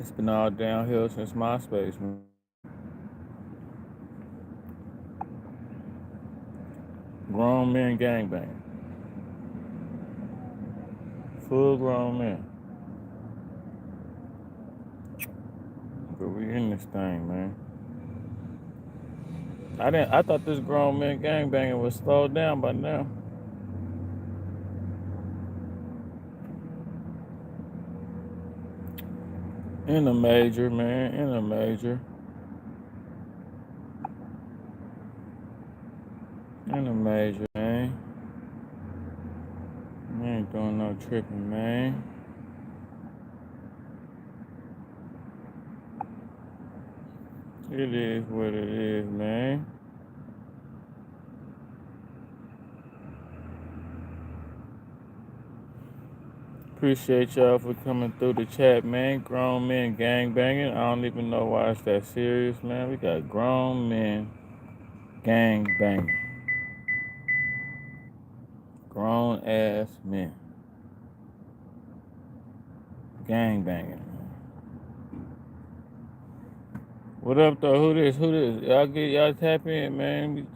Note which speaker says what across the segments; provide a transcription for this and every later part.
Speaker 1: It's been all downhill since Myspace, man. Grown men gangbanging. Full grown men. But we in this thing, man. I thought this grown men gangbanging was slowed down by now. In a major, man. In a major. In a major, man. We ain't doing no tripping, man. It is what it is, man. Appreciate y'all for coming through the chat, man. Grown men gangbanging. I don't even know why it's that serious, man. We got grown men gangbanging. Grown ass men gangbanging. What up though? Who this? Who this? Y'all tap in, man.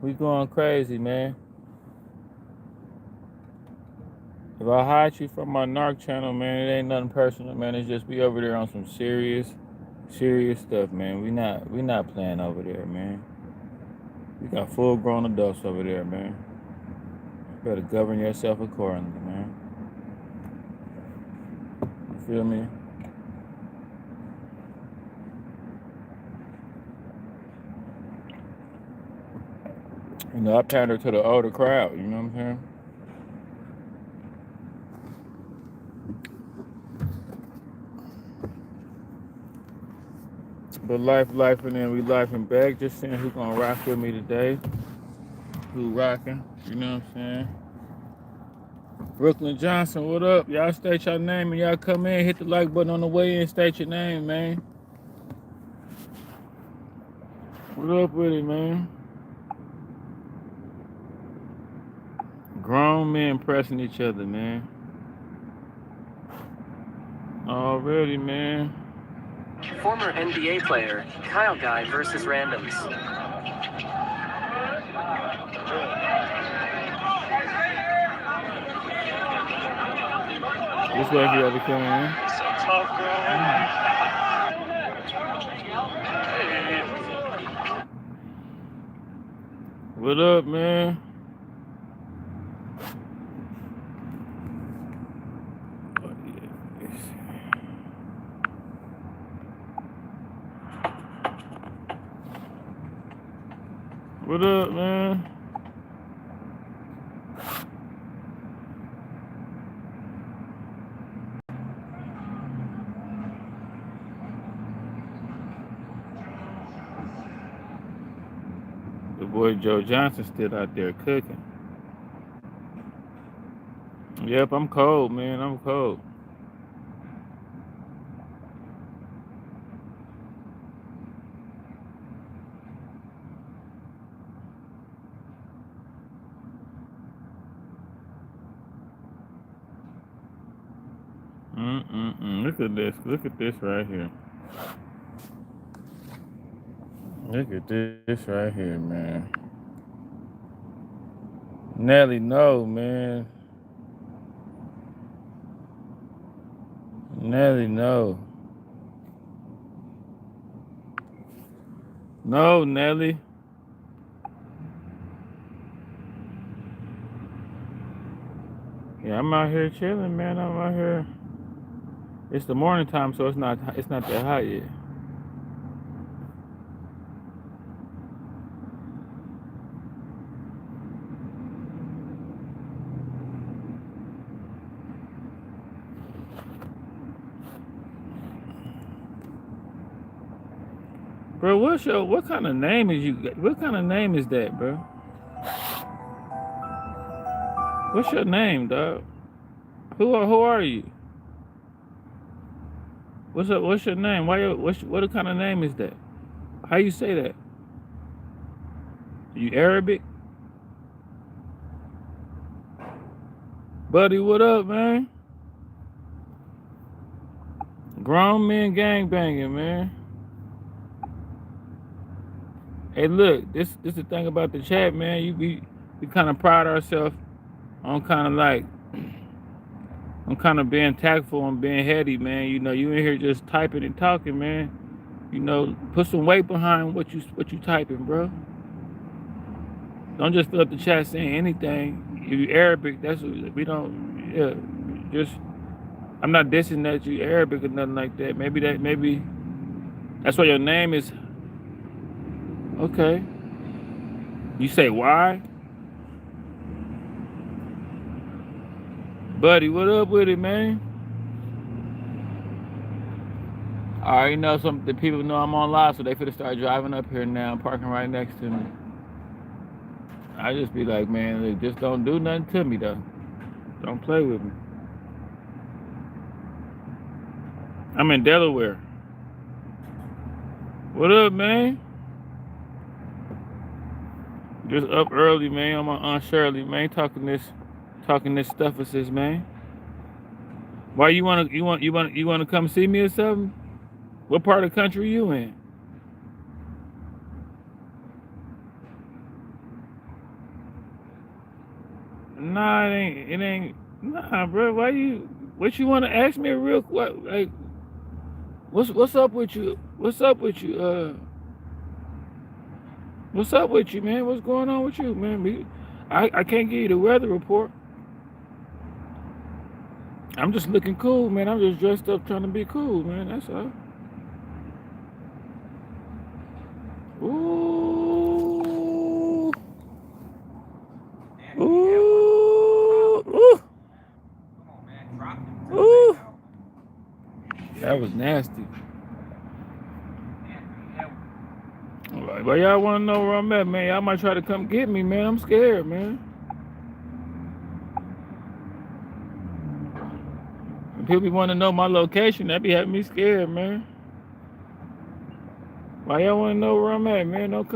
Speaker 1: We going crazy, man. If I hide you from my narc channel, man, it ain't nothing personal, man. It's just we over there on some serious stuff, man. We not playing over there, man. We got full grown adults over there, man. You better govern yourself accordingly, man. You feel me? You know, I pander to the older crowd, you know what I'm saying? But life, and then we lifing back. Just seeing who gonna rock with me today. Who rocking? You know what I'm saying? Brooklyn Johnson, what up? Y'all state your name and y'all come in, hit the like button on the way in, state your name, man. What up with it, man? Grown men pressing each other, man. Already, man.
Speaker 2: Former NBA player, Kyle Guy versus Randoms.
Speaker 1: Just wait for y'all to come in.
Speaker 3: So tough,
Speaker 1: What up, man? What up, man? The boy Joe Johnson still out there cooking. Yep, I'm cold, man. I'm cold. Look at this. Look at this right here. Look at this right here, man. Nelly, no, man. Nelly, no. No, Nelly. Yeah, I'm out here chilling, man. I'm out here. It's the morning time, so it's not that hot yet. Bro, what kind of name is you? What kind of name is that, bro? What's your name, dog? Who are you? What's up? What's your name? What kind of name is that? How you say that? You Arabic? Buddy, what up, man? Grown men gangbanging, man. Hey, look, this the thing about the chat, man. We kind of pride ourselves on kind of like, I'm kind of being tactful and being heady, man. You know, you in here just typing and talking, man. You know, put some weight behind what you typing, bro. Don't just fill up the chat saying anything. If you Arabic, that's what we don't. Yeah, just. I'm not dissing that you Arabic or nothing like that. Maybe that's why your name is. Okay. You say why? Buddy, what up with it, man? I already know the people know I'm on live, so they finna start driving up here now, parking right next to me. I just be like, man, look, just don't do nothing to me, though. Don't play with me. I'm in Delaware. What up, man? Just up early, man. I'm my Aunt Shirley, man. Talking this stuff with this, man. Why you wanna come see me or something? What part of the country you in? Nah, it ain't. Nah, bro. What you want to ask me real quick? Like, what's up with you? What's up with you? What's up with you, man? What's going on with you, man? I can't give you the weather report. I'm just looking cool, man. I'm just dressed up trying to be cool, man. That's all. Ooh. Ooh. Ooh. Ooh. That was nasty. But y'all want to know where I'm at, man? Y'all might try to come get me, man. I'm scared, man. When people want to know my location, that be having me scared, man. Why y'all want to know where I'm at, man? Don't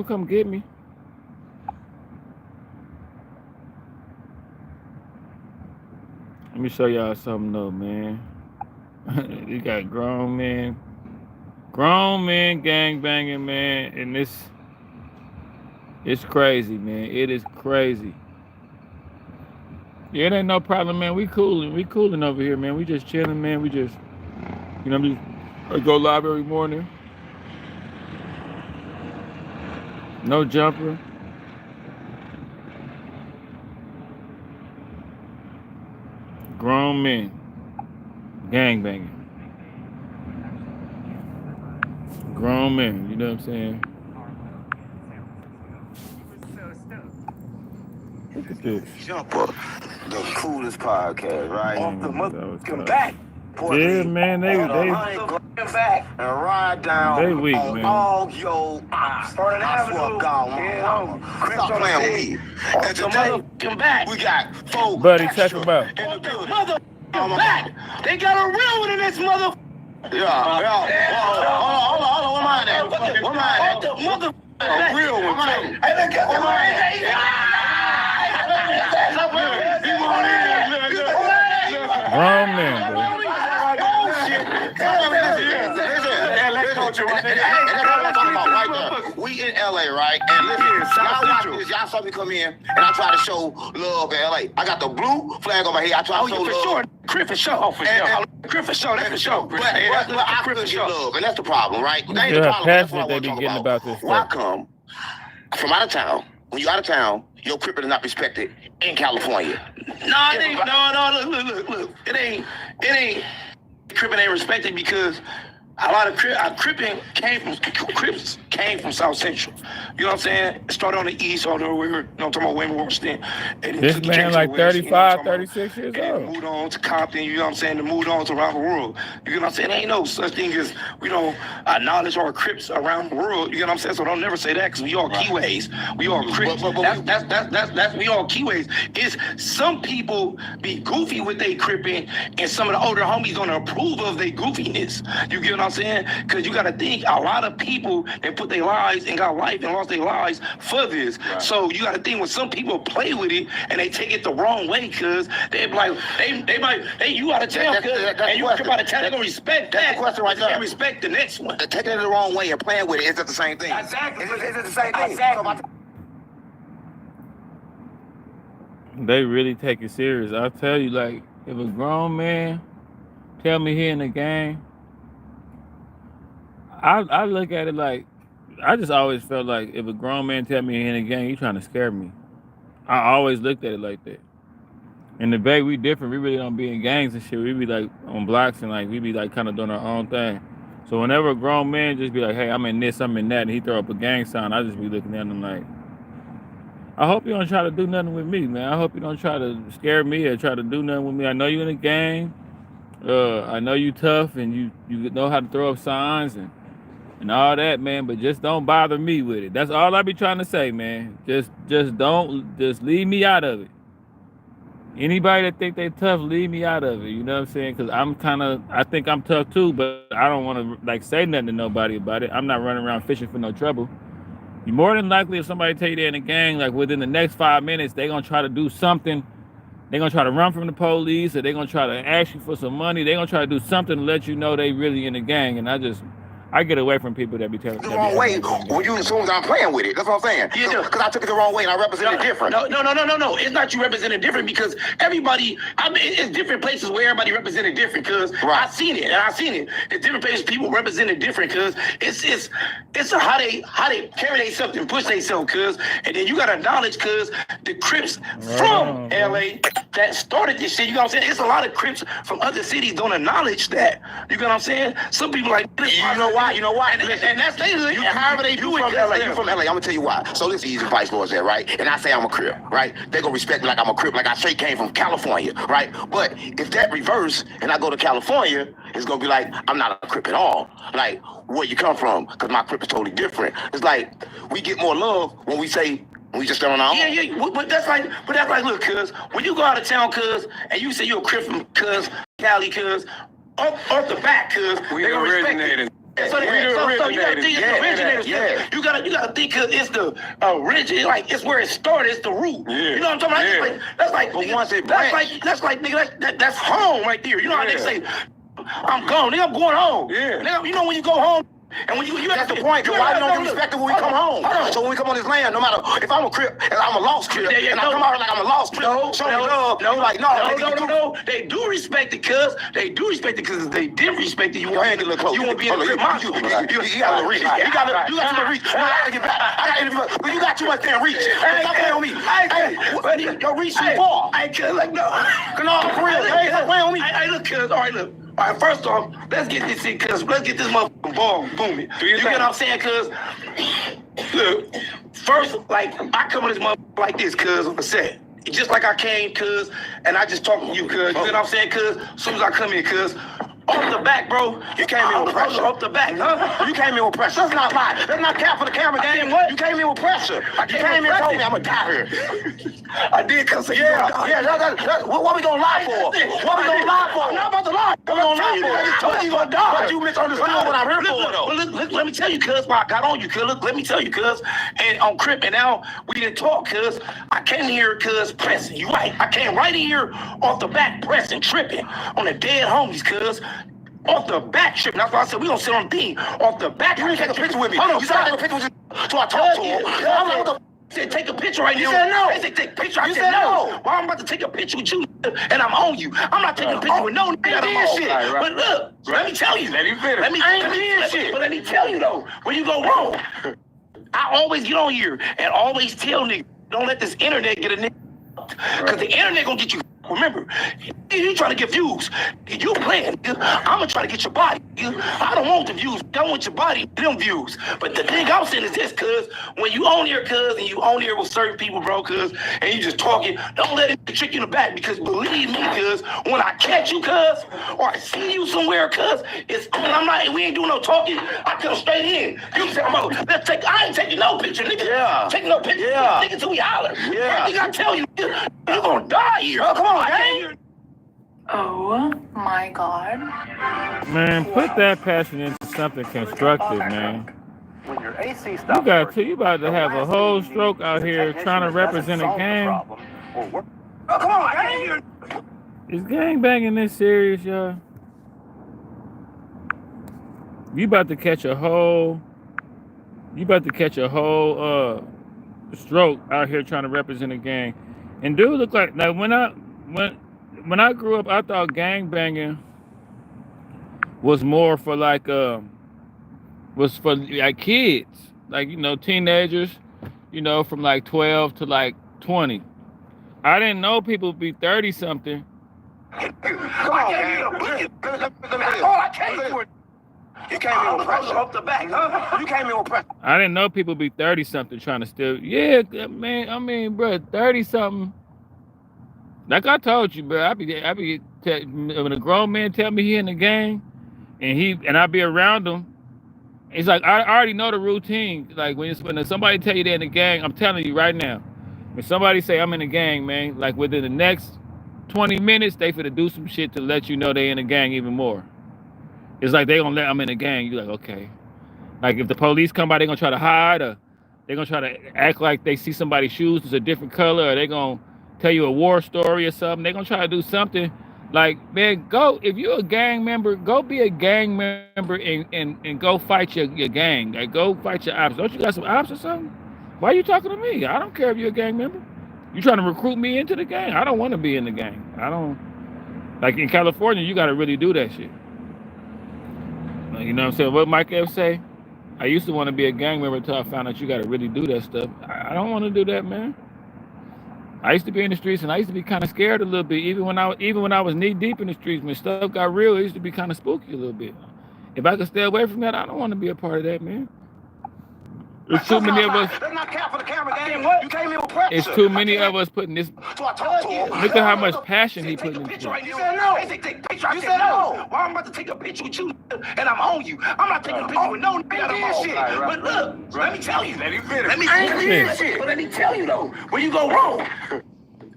Speaker 1: come get me. Let me show y'all something though, man. You got grown men gangbanging, man, and it's crazy, man. It is crazy. Yeah, it ain't no problem, man. We cooling over here, man. We just chilling, man. We just, I go live every morning. No jumper. Grown men gangbanging. Grown men, you know what I'm saying? Look at this.
Speaker 3: Jumper, the coolest podcast, right? Off the motherfucking back.
Speaker 1: Yeah, man, they
Speaker 3: back and ride down.
Speaker 1: They weak, man.
Speaker 3: All your starting avenue. Stop playing with me. And today, back. We got four.
Speaker 1: Buddy, check them out.
Speaker 3: Motherfucking back. They got a real one in this mother. Yeah. Hold on. Where mine at? The motherfucking real one. Hey, look at
Speaker 1: Grown men, bro.
Speaker 3: We in LA, right? And listen, y'all watch this. Y'all saw me come in, and I try to show love in LA. I got the blue flag on my head. I try to show love.
Speaker 4: Sure. Chris for sure. Chris for sure. That's for sure.
Speaker 3: But I couldn't get love, and that's the problem, right? That ain't
Speaker 1: Yeah,
Speaker 3: the problem. That's
Speaker 1: passionate
Speaker 3: what I
Speaker 1: they
Speaker 3: want
Speaker 1: be
Speaker 3: to
Speaker 1: getting
Speaker 3: talk
Speaker 1: about this
Speaker 3: Why
Speaker 1: stuff.
Speaker 3: come from out of town? When you out of town, your crippin' is not respected in California.
Speaker 4: No, it ain't. Look. It ain't. Crippin' ain't respected because a lot of Crippin' came from South Central. You know what I'm saying? It started on the east, all the way, I'm talking about Wayne Washington.
Speaker 1: This man like 35, 36 years
Speaker 4: and
Speaker 1: old.
Speaker 4: moved on to Compton, you know what I'm saying? And moved on to around the world. You know what I'm saying? There ain't no such thing as we don't acknowledge our Crips around the world. You know what I'm saying? So don't never say that because we all Keyways. We all Crips. That's we all Keyways. It's some people be goofy with their Cripping and some of the older homies don't approve of their goofiness. You get what what I'm saying? Because you got to think, a lot of people that put their lives and got life and lost their lives for this. Right. So you got to think when some people play with it and they take it the wrong way, because they like, they might, you out of town, and you come out of town, they're going to respect that. That's the question right there. And respect the next one.
Speaker 3: Taking it the wrong way and playing with it, is it the same thing?
Speaker 4: Exactly.
Speaker 3: Is it the same thing?
Speaker 4: Exactly.
Speaker 1: They really take it serious. I'll tell you, like, if a grown man tell me he in the game, I look at it like, I just always felt like if a grown man tell me he in the game, he trying to scare me. I always looked at it like that. In the Bay, we different. We really don't be in gangs and shit. We be like on blocks and like we be like kind of doing our own thing. So whenever a grown man just be like, hey, I'm in this, I'm in that, and he throw up a gang sign, I just be looking at him like, I hope you don't try to do nothing with me, man. I hope you don't try to scare me or try to do nothing with me. I know you in the gang. I know you tough and you know how to throw up signs and all that, man, but just don't bother me with it. That's all I be trying to say, man. Just leave me out of it. Anybody that think they tough, leave me out of it. You know what I'm saying? Because I think I'm tough too, but I don't want to like say nothing to nobody about it. I'm not running around fishing for no trouble. You more than likely, if somebody tell you they're in a gang, like within the next 5 minutes, they're going to try to do something. They're going to try to run from the police, or they're going to try to ask you for some money. They're going to try to do something to let you know they really in the gang. And I get away from people that be telling me.
Speaker 3: The wrong way when you assume I'm playing with it. That's what I'm saying. Yeah, because I took it the wrong way and I represented different.
Speaker 4: No. It's not you representing different, because everybody, I mean, it's different places where everybody represented different, because I've seen it. It's different places people represented different, because it's how they carry themselves and push themselves, because, and then you got to acknowledge, because the Crips from LA that started this shit, you know what I'm saying? It's a lot of Crips from other cities don't acknowledge that. You know what I'm saying? Some people like,
Speaker 3: you know why? And that's however they do from LA. You from LA, I'm gonna tell you why. So this is easy vice lords there, right? And I say I'm a Crip, right? They gonna respect me like I'm a Crip, like I straight came from California, right? But if that reverse and I go to California, it's gonna be like I'm not a Crip at all. Like, where you come from? Because my Crip is totally different. It's like we get more love when we say we just stand on our own.
Speaker 4: Yeah. But that's like, look, cuz when you go out of town, cuz, and you say you're a Crip from Cali, cuz, off the back, cuz
Speaker 5: we originated.
Speaker 4: So you gotta think it's the originators. Yeah. You gotta think, cause it's the original, like it's where it started, it's the root. Yeah. You know what I'm talking about? That's like nigga, that's home right there. You know how they say, I'm gone, nigga, I'm going home. Yeah. Nigga, you know when you go home. And when you
Speaker 3: that's the point. Why don't you respect it when we come home? So when we come on this land, no matter if I'm a Crip and I'm a lost Crip, and I come out like I'm a lost Crip, show me love. No.
Speaker 4: They do respect it, cuz. They do respect it, cuz they did respect it. You
Speaker 3: won't get a little close.
Speaker 4: You won't be in the Crip monster.
Speaker 3: You got to reach. You got too much reach. I gotta get back. I got interview, but you got too much damn reach. Stop playing with me. Hey, your reach too far.
Speaker 4: I can't like no.
Speaker 3: No, for real. Hey, stop playing with me.
Speaker 4: I look, cuz. All right, look. All right, first off, let's get this in, cuz. Let's get this motherfucking ball booming. You get what I'm saying, cuz? Look, first, like, I come on this motherfucker like this, cuz, on the set. Just like I came, cuz, and I just talking to you, cuz. You know what I'm saying, cuz? As soon as I come in, cuz, off the back, bro.
Speaker 3: You came in with pressure.
Speaker 4: Off the back, huh?
Speaker 3: You came in with pressure. That's not lie. That's not cap for the camera game.
Speaker 4: What?
Speaker 3: You came in with pressure. You came in and told me I'm going to die here.
Speaker 4: I did, cuz.
Speaker 3: What we going to lie for? What we going to lie for?
Speaker 4: I'm not about to lie.
Speaker 3: What we going to lie for? I just told you going to die. But you misunderstood what I'm here for, though.
Speaker 4: Let me tell you, cuz, why I got on you, cuz. Let me tell you, cuz. And on Crip, and now we didn't talk, cuz. I came here, cuz, pressing. You right. I came right in here off the back, pressing, tripping on the dead homies, cuz. Off the back tripping. That's why I said we gonna sit on the thing. Off the back.
Speaker 3: You didn't take a picture with me.
Speaker 4: Hold on,
Speaker 3: you said I take a picture with you. So I talked to him. I'm like, what the
Speaker 4: said take a picture right now.
Speaker 3: You said no.
Speaker 4: They said take a picture. I said no. Well, I'm about to take a picture with you, and I'm on you. I'm not taking a picture with no nigga that I'm on.
Speaker 3: Shit. Right.
Speaker 4: But look, let me tell you.
Speaker 5: Let him finish.
Speaker 3: I ain't doing shit.
Speaker 4: But let me tell you though, when you go wrong, I always get on here and always tell niggas, don't let this internet get a nigga. Because the internet gonna get you. Remember, you trying to get views. You playing. I'm gonna try to get your body. I don't want the views. I want your body, them views. But the thing I'm saying is this, cuz, when you on here, cuz, and you on here with certain people, bro, cuz, and you just talking, don't let it trick you in the back, because believe me, cuz, when I catch you, cuz, or I see you somewhere, cuz, it's we ain't doing no talking. I come straight in. You say, I ain't taking no picture, nigga.
Speaker 3: Yeah.
Speaker 4: Taking no picture.
Speaker 3: Yeah.
Speaker 4: Nigga, till we holler.
Speaker 3: Yeah.
Speaker 4: Nigga, I tell you, you're gonna die here.
Speaker 3: Oh, come on, gang.
Speaker 5: Oh my god.
Speaker 1: Man, put that passion into something constructive, man.
Speaker 6: When your AC
Speaker 1: You
Speaker 6: stops
Speaker 1: got to,
Speaker 6: working,
Speaker 1: you about to
Speaker 6: the
Speaker 1: have a
Speaker 6: last
Speaker 1: whole
Speaker 6: thing you
Speaker 1: stroke
Speaker 6: need
Speaker 1: out
Speaker 6: is a
Speaker 1: here
Speaker 6: technician
Speaker 1: trying to
Speaker 6: that doesn't
Speaker 1: represent a
Speaker 6: solve the
Speaker 1: gang.
Speaker 6: problem or work. Oh, come on, gang!
Speaker 1: Is gangbanging this serious, y'all? You about to catch a whole stroke out here trying to represent a gang. And dude look like when I grew up, I thought gangbanging was more for was for like kids, like teenagers, from like 12 to like 20. I didn't know people would be 30 something.
Speaker 4: Come on, man. All I came for. You came in with pressure off the back, huh? You came in with pressure.
Speaker 1: I didn't know people would be 30 something trying to steal. Yeah, man. I mean, bro, 30 something. Like I told you, bro. When a grown man tell me he in the gang, and I be around him, it's like I already know the routine. Like when somebody tell you they're in the gang, I'm telling you right now. When somebody say I'm in the gang, man, like within the next 20 minutes, they finna do some shit to let you know they in the gang even more. It's like they gonna let I'm in the gang. You like, okay. Like if the police come by, they gonna try to hide, or they gonna try to act like they see somebody's shoes is a different color, or they gonna tell you a war story or something. They gonna try to do something. Like, man, go if you're a gang member, go be a gang member and go fight your gang. Like go fight your ops. Don't you got some ops or something? Why are you talking to me? I don't care if you're a gang member. You trying to recruit me into the gang? I don't want to be in the gang. I don't like in California. You got to really do that shit. You know what I'm saying? What Mike F say? I used to want to be a gang member until I found out you got to really do that stuff. I don't want to do that, man. I used to be in the streets and I used to be kind of scared a little bit. Even when I was knee deep in the streets, when stuff got real, it used to be kind of spooky a little bit. If I could stay away from that, I don't want to be a part of that, man. There's too many of us.
Speaker 4: That's not cap for the camera game. You came in with pressure.
Speaker 1: It's too many of us putting this.
Speaker 4: So I talked to him.
Speaker 1: Look at how much passion he put into it.
Speaker 4: You said no. Take a picture. I said no. Well, I'm about to take a picture with you, and I'm on you. I'm not taking a picture with no nigga that I'm on. But look, let me tell you. Let me finish. But let me tell you though, where you go wrong.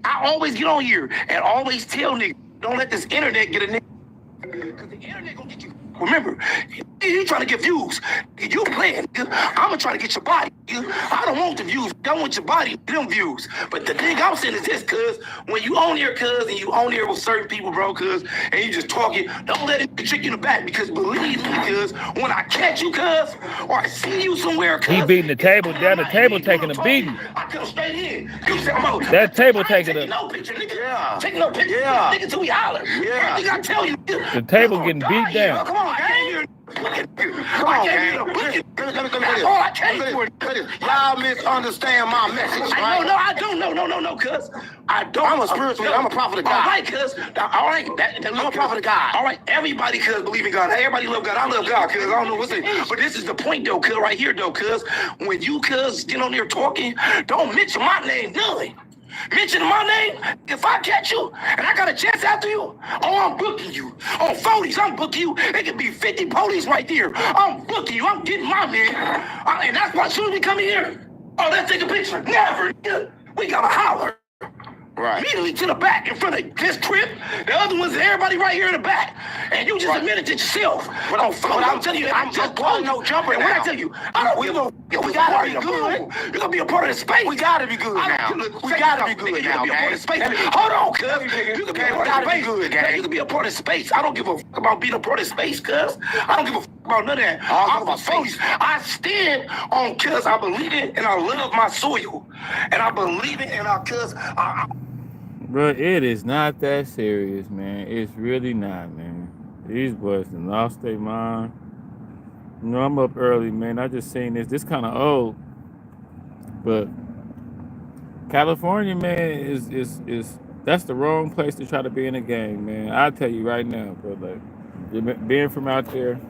Speaker 4: I always get on here and always tell niggas, don't let this internet get a nigga. Because the internet gonna get you. Remember, you trying to get views. You playing. I'm trying to get your body. I don't want the views. I want your body, them views. But the thing I'm saying is this, cuz, when you on here, cuz, and you on here with certain people, bro, cuz, and you just talking, don't let it trick you in the back, because believe me, cuz, when I catch you, cuz, or I see you somewhere, cuz.
Speaker 1: He beating the table down, the table taking a beating.
Speaker 4: I come straight in. You say, I'm
Speaker 1: that table taking a...
Speaker 4: no picture, nigga. Yeah. Taking no picture, nigga, till we holler. Yeah. Nigga, I tell you.
Speaker 1: The table getting beat down.
Speaker 4: Come on, gang. Come on, gang. All I came for.
Speaker 3: Y'all misunderstand my message, right?
Speaker 4: I don't. No, cuz. I don't.
Speaker 3: I'm a spiritual, I'm a prophet of God.
Speaker 4: All right, cuz. All right. I'm a prophet of God. All right, everybody, cuz, believe in God. Everybody love God. I love God, cuz. I don't know what's it. But this is the point, though, cuz, right here, though, cuz. When you, cuz, get on there talking, don't mention my name, none. Mention my name. If I catch you and I got a chance after you, I'm booking you. On 40s, I'm booking you. It could be 50 police right there. I'm booking you. I'm getting my man. And that's why soon as we come in here, let's take a picture. Never. We gotta holler.
Speaker 3: Right.
Speaker 4: Immediately to the back in front of this crib. The other one's everybody right here in the back. And you just admitted to yourself. But I'm telling you, I'm just pulling no jumper. And when I tell you, we gotta be good. You're gonna be a part of the space.
Speaker 3: We gotta be good now. We gotta be good now, man.
Speaker 4: Hold on, cuz. You can be a part of the space. You can be a part of space. I don't give a fuck about being a part of space, cuz. I don't give a fuck about none of that. I'm about space. I stand on cuz I believe it and I love my soil. And I believe it and cuz
Speaker 1: Bro, it is not that serious, man. It's really not, man. These boys done lost their mind. You know, I'm up early, man. I just seen this. This kind of old. But California, man, is that's the wrong place to try to be in a gang, man. I'll tell you right now, bro. Like, being from out there,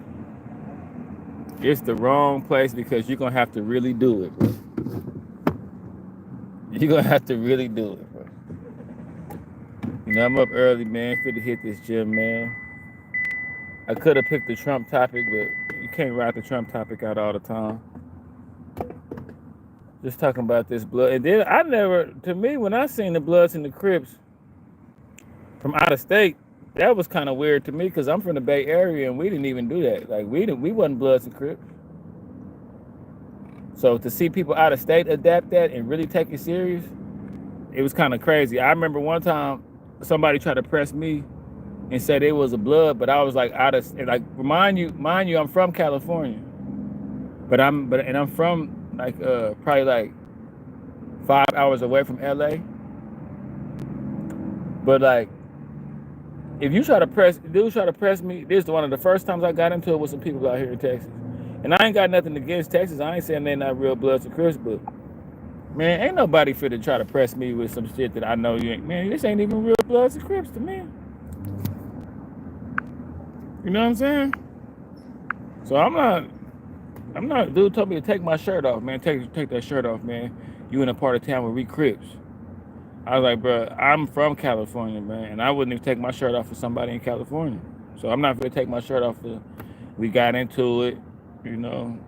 Speaker 1: it's the wrong place because you're going to have to really do it, bro. You're going to have to really do it, bro. You know, I'm up early, man. Fit to hit this gym, man. I could have picked the Trump topic, but you can't ride the Trump topic out all the time. Just talking about this blood. And then to me, when I seen the Bloods and the Crips from out of state, that was kind of weird to me because I'm from the Bay Area and we didn't even do that. Like we wasn't Bloods and Crips. So to see people out of state adapt that and really take it serious, it was kind of crazy. I remember one time somebody tried to press me and said it was a Blood, but I was like mind you, I'm from California, but I'm from like probably like 5 hours away from LA. But like, if dudes try to press me, this is one of the first times I got into it with some people out here in Texas. And I ain't got nothing against Texas. I ain't saying they're not real Bloods or Crips, but man, ain't nobody fit to try to press me with some shit that I know you ain't. Man, this ain't even real Bloods and Crips to me. You know what I'm saying? So I'm not. Dude told me to take my shirt off, man. Take that shirt off, man. You in a part of town where we Crips. I was like, bro, I'm from California, man, and I wouldn't even take my shirt off for somebody in California. So I'm not gonna take my shirt off. We got into it, you know.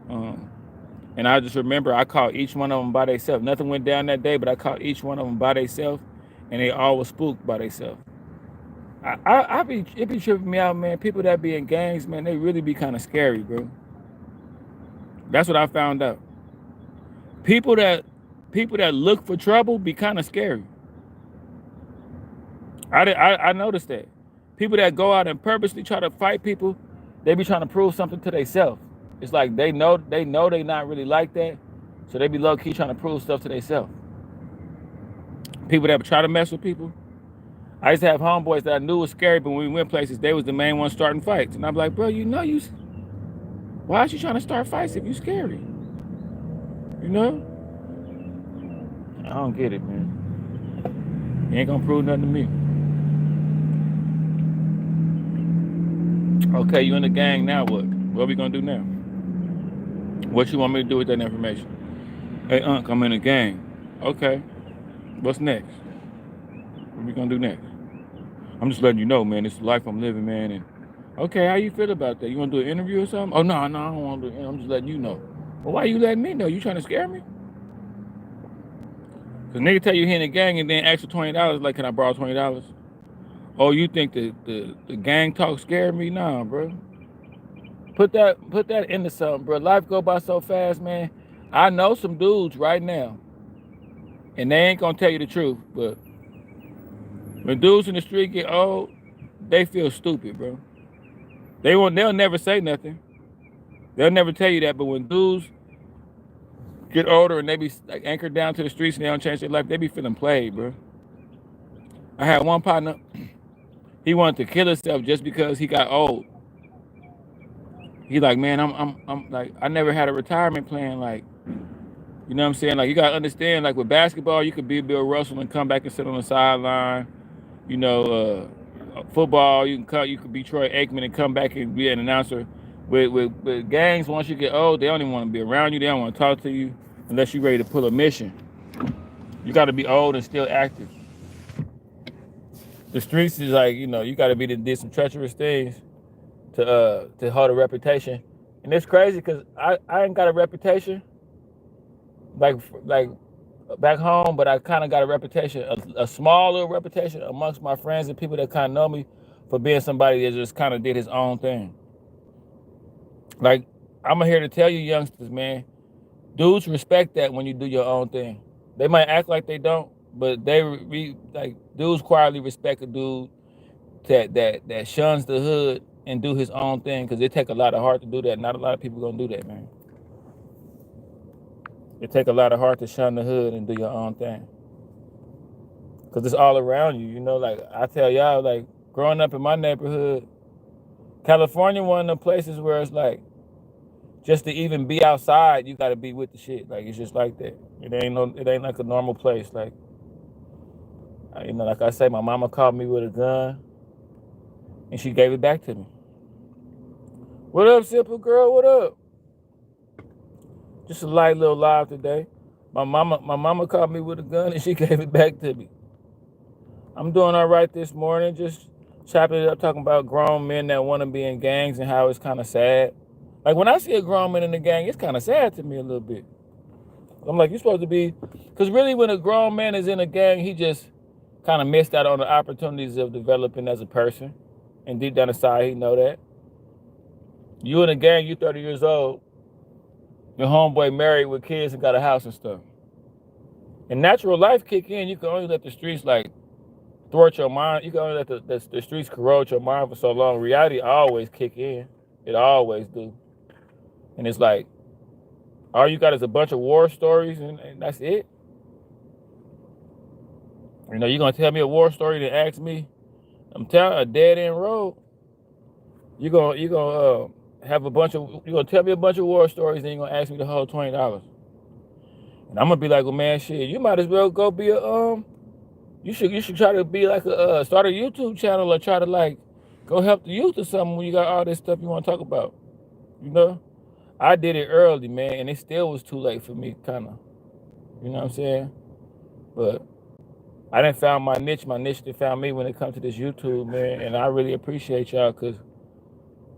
Speaker 1: And I just remember I called each one of them by themselves. Nothing went down that day, but I called each one of them by themselves, and they all was spooked by themselves. It be tripping me out, man. People that be in gangs, man, they really be kind of scary, bro. That's what I found out. People that look for trouble be kind of scary. I noticed that. People that go out and purposely try to fight people, they be trying to prove something to themselves. It's like they know they not really like that, so they be low key trying to prove stuff to themselves. People that try to mess with people. I used to have homeboys that I knew was scary, but when we went places, they was the main ones starting fights, and I'm like, bro, why is you trying to start fights if you scary? You know? I don't get it, man. You ain't gonna prove nothing to me. Okay, you in the gang now, what? What are we gonna do now? What you want me to do with that information? Hey, Unc, I'm in the gang. Okay, what's next? What we gonna do next? I'm just letting you know, man, this is the life I'm living, man, and okay, how you feel about that? You wanna do an interview or something? Oh, no, I don't wanna do it. I'm just letting you know. Well, why you letting me know? You trying to scare me? Cause nigga tell you he in the gang and then ask for $20, like, can I borrow $20? Oh, you think the gang talk scared me? Nah, bro. Put that into something, bro. Life go by so fast, man. I know some dudes right now, and they ain't gonna tell you the truth, but when dudes in the street get old, they feel stupid, bro. They'll never say nothing. They'll never tell you that, but when dudes get older and they be like anchored down to the streets and they don't change their life, they be feeling played, bro. I had one partner, he wanted to kill himself just because he got old. He like, man, I'm like, I never had a retirement plan, like, you know what I'm saying? Like, you gotta understand, like with basketball, you could be Bill Russell and come back and sit on the sideline. You know, football, you could be Troy Aikman and come back and be an announcer. With gangs, once you get old, they don't even want to be around you. They don't want to talk to you unless you're ready to pull a mission. You got to be old and still active. The streets is like, you know, you got to be to did some treacherous things to hold a reputation. And it's crazy because I ain't got a reputation like back home, but I kind of got a reputation, a small little reputation amongst my friends and people that kind of know me for being somebody that just kind of did his own thing. Like, I'm here to tell you youngsters, man, dudes respect that when you do your own thing. They might act like they don't, but like dudes quietly respect a dude that shuns the hood and do his own thing, because it take a lot of heart to do that. Not a lot of people gonna do that, man. It take a lot of heart to shun the hood and do your own thing, because it's all around you. You know, like I tell y'all, like growing up in my neighborhood, California, one of the places where it's like, just to even be outside, you gotta be with the shit. Like, it's just like that. It ain't like a normal place. Like, you know, like I say, my mama caught me with a gun, and she gave it back to me. What up, simple girl? What up? Just a light little live today. My mama caught me with a gun, and she gave it back to me. I'm doing all right this morning. Just chopping it up, talking about grown men that want to be in gangs and how it's kind of sad. Like, when I see a grown man in the gang, it's kind of sad to me a little bit. I'm like, you're supposed to be, because really when a grown man is in a gang, he just kind of missed out on the opportunities of developing as a person. And deep down inside, he know that. You in a gang, you 30 years old. Your homeboy married with kids and got a house and stuff. And natural life kick in. You can only let the streets like thwart your mind. You can only let the streets corrode your mind for so long. Reality always kick in. It always do. And it's like, all you got is a bunch of war stories and that's it. You know, you're going to tell me a war story and ask me, I'm telling a dead end road. You're gonna have a bunch of, you're going to tell me a bunch of war stories and you're going to ask me to hold $20. And I'm going to be like, well, man, shit, you might as well go be you should try to be like start a YouTube channel or try to like go help the youth or something when you got all this stuff you want to talk about. You know? I did it early, man, and it still was too late for me, kind of. You know what I'm saying? But I done found my niche. My niche that found me when it comes to this YouTube, man. And I really appreciate y'all because,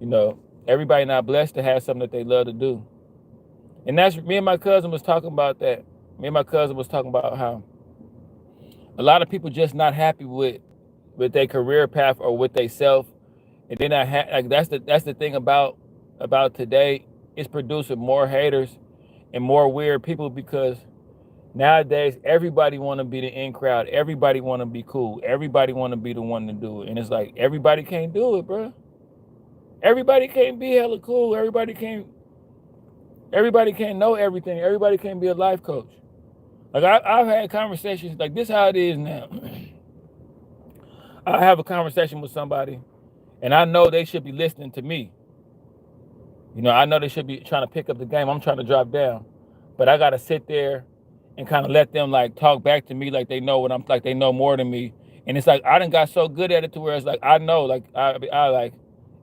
Speaker 1: you know, everybody not blessed to have something that they love to do. And that's, me and my cousin was talking about that. Me and my cousin was talking about how a lot of people just not happy with their career path or with they self. And then like that's the thing about today. It's producing more haters and more weird people because nowadays everybody want to be the in crowd. Everybody want to be cool. Everybody want to be the one to do it. And it's like everybody can't do it, bro. Everybody can't be hella cool. Everybody can't know everything. Everybody can't be a life coach. Like I've had conversations like this. How it is now. I have a conversation with somebody, and I know they should be listening to me. You know, I know they should be trying to pick up the game. I'm trying to drop down, but I gotta sit there and kind of let them like talk back to me like they know what I'm like. They know more than me, and it's like I done got so good at it to where it's like I know, like I like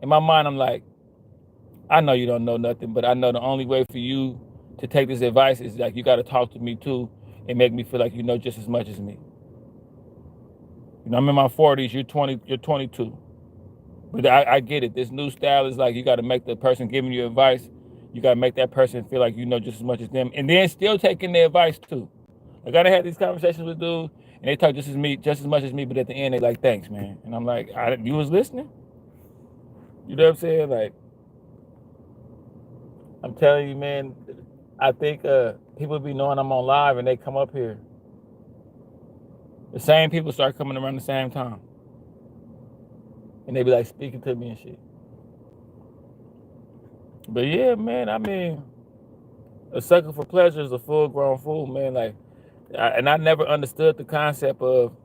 Speaker 1: in my mind I'm like, I know you don't know nothing, but I know the only way for you to take this advice is like you got to talk to me too and make me feel like you know just as much as me. You know, I'm in my 40s. You're 20. You're 22. But I get it. This new style is like you got to make the person giving you advice. You got to make that person feel like you know just as much as them, and then still taking their advice too. Like I done had these conversations with dudes, and they talk just as much as me, but at the end they like, thanks, man. And I'm like, you was listening. You know what I'm saying? Like, I'm telling you, man. I think people be knowing I'm on live, and they come up here. The same people start coming around the same time. And they be like speaking to me and shit. But yeah, man, I mean, a sucker for pleasure is a full-grown fool, man. Like, I never understood the concept of,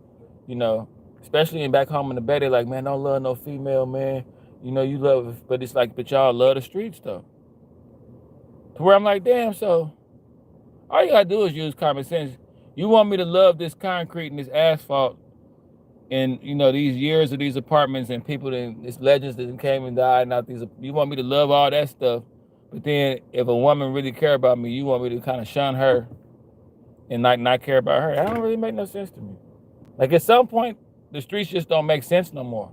Speaker 1: you know, especially in back home in the Bay, they're like, man, don't love no female, man. You know, you love, but it's like, but y'all love the streets though. To where I'm like, damn, so all you gotta do is use common sense. You want me to love this concrete and this asphalt and, you know, these years of these apartments and people that, this legends that came and died, and these, you want me to love all that stuff, but then if a woman really care about me, you want me to kind of shun her and not care about her. That don't really make no sense to me. Like at some point, the streets just don't make sense no more.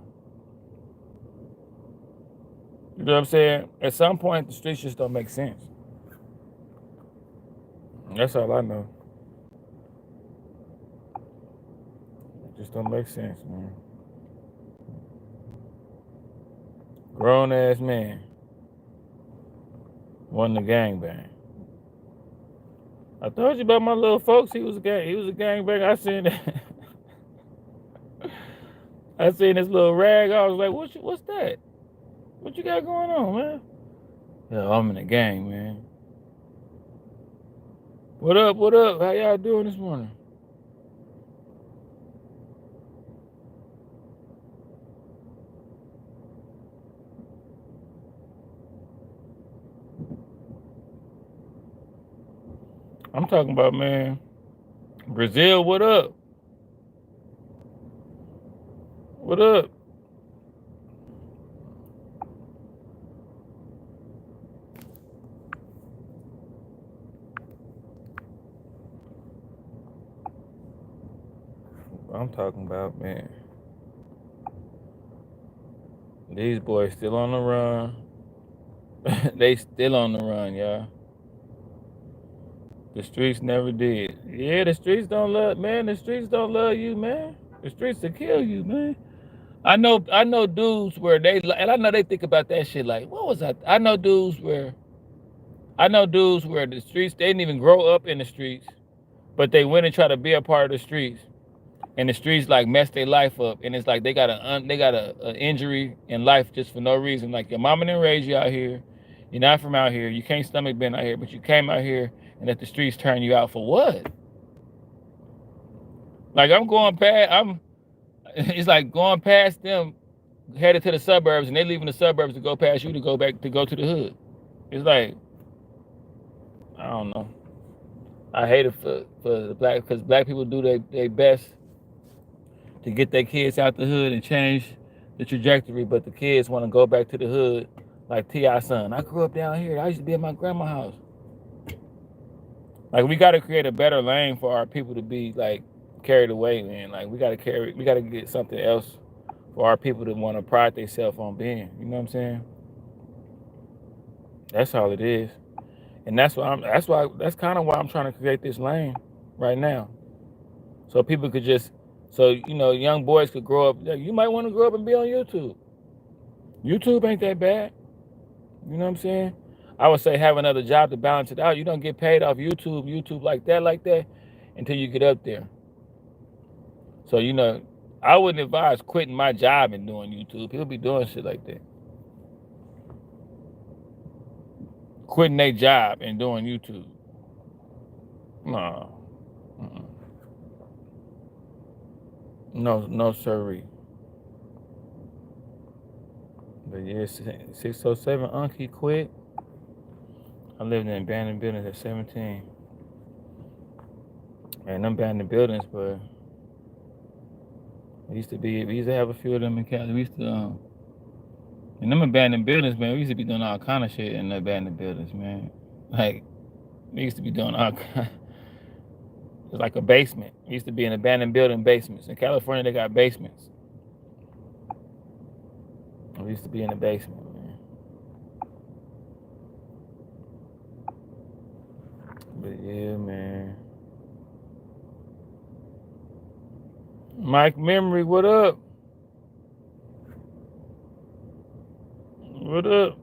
Speaker 1: You know what I'm saying? At some point, the streets just don't make sense. That's all I know. It just don't make sense, man. Grown ass man won the gangbang. I told you about my little folks. He was a gangbanger. I seen that. I seen this little rag. I was like, what's that? What you got going on, man? Yo, I'm in the gang, man. What up? What up? How y'all doing this morning? I'm talking about, man, Brazil, what up? What up? I'm talking about, man. These boys still on the run. They still on the run, y'all. The streets never did. Yeah, the streets don't love, man. The streets don't love you, man. The streets will kill you, man. I know dudes where and I know they think about that shit like, what was that? I know dudes where the streets, they didn't even grow up in the streets, but they went and tried to be a part of the streets, and the streets like messed their life up, and it's like they got a injury in life just for no reason. Like your mama didn't raise you out here, you're not from out here, you can't stomach being out here, but you came out here and let the streets turn you out for what? Like it's like going past them, headed to the suburbs, and they leaving the suburbs to go past you to go to the hood. It's like, I don't know. I hate it for the because black people do their best to get their kids out the hood and change the trajectory, but the kids want to go back to the hood like T.I.'s son. I grew up down here. I used to be at my grandma's house. Like, we got to create a better lane for our people to be like carried away, man. Like, we got to get something else for our people to want to pride themselves on being. You know what I'm saying? That's all it is. And that's kind of why I'm trying to create this lane right now. So people could young boys could grow up. You might want to grow up and be on YouTube. YouTube ain't that bad. You know what I'm saying? I would say have another job to balance it out. You don't get paid off YouTube like that, until you get up there. So, I wouldn't advise quitting my job and doing YouTube. People be doing shit like that. Quitting their job and doing YouTube. No. No, sirree. But yeah, 607 Unky quit. I lived in abandoned buildings at 17. And them abandoned buildings, but we used to have a few of them in Cali. We used to, in them abandoned buildings, man, we used to be doing all kind of shit in the abandoned buildings, man. Like, we used to be doing all kind. It's like a basement. We used to be in abandoned building basements. In California, they got basements. We used to be in the basement, man. But yeah, man. Mike Memory, what up? What up?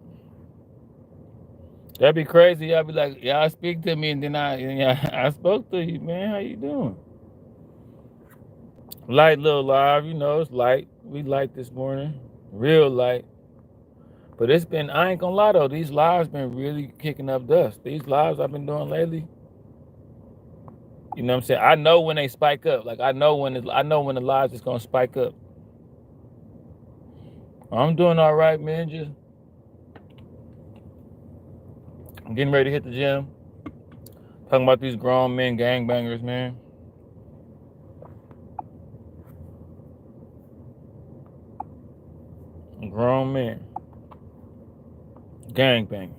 Speaker 1: That'd be crazy. Y'all be like, y'all speak to me, and then I spoke to you, man. How you doing? Light little live, it's light. We light this morning. Real light. But I ain't gonna lie though, these lives been really kicking up dust. These lives I've been doing lately, you know what I'm saying? I know when they spike up. Like, I know when the lives is gonna spike up. I'm doing all right, man. I'm getting ready to hit the gym. Talking about these grown men gangbangers, man. Grown men gangbanging.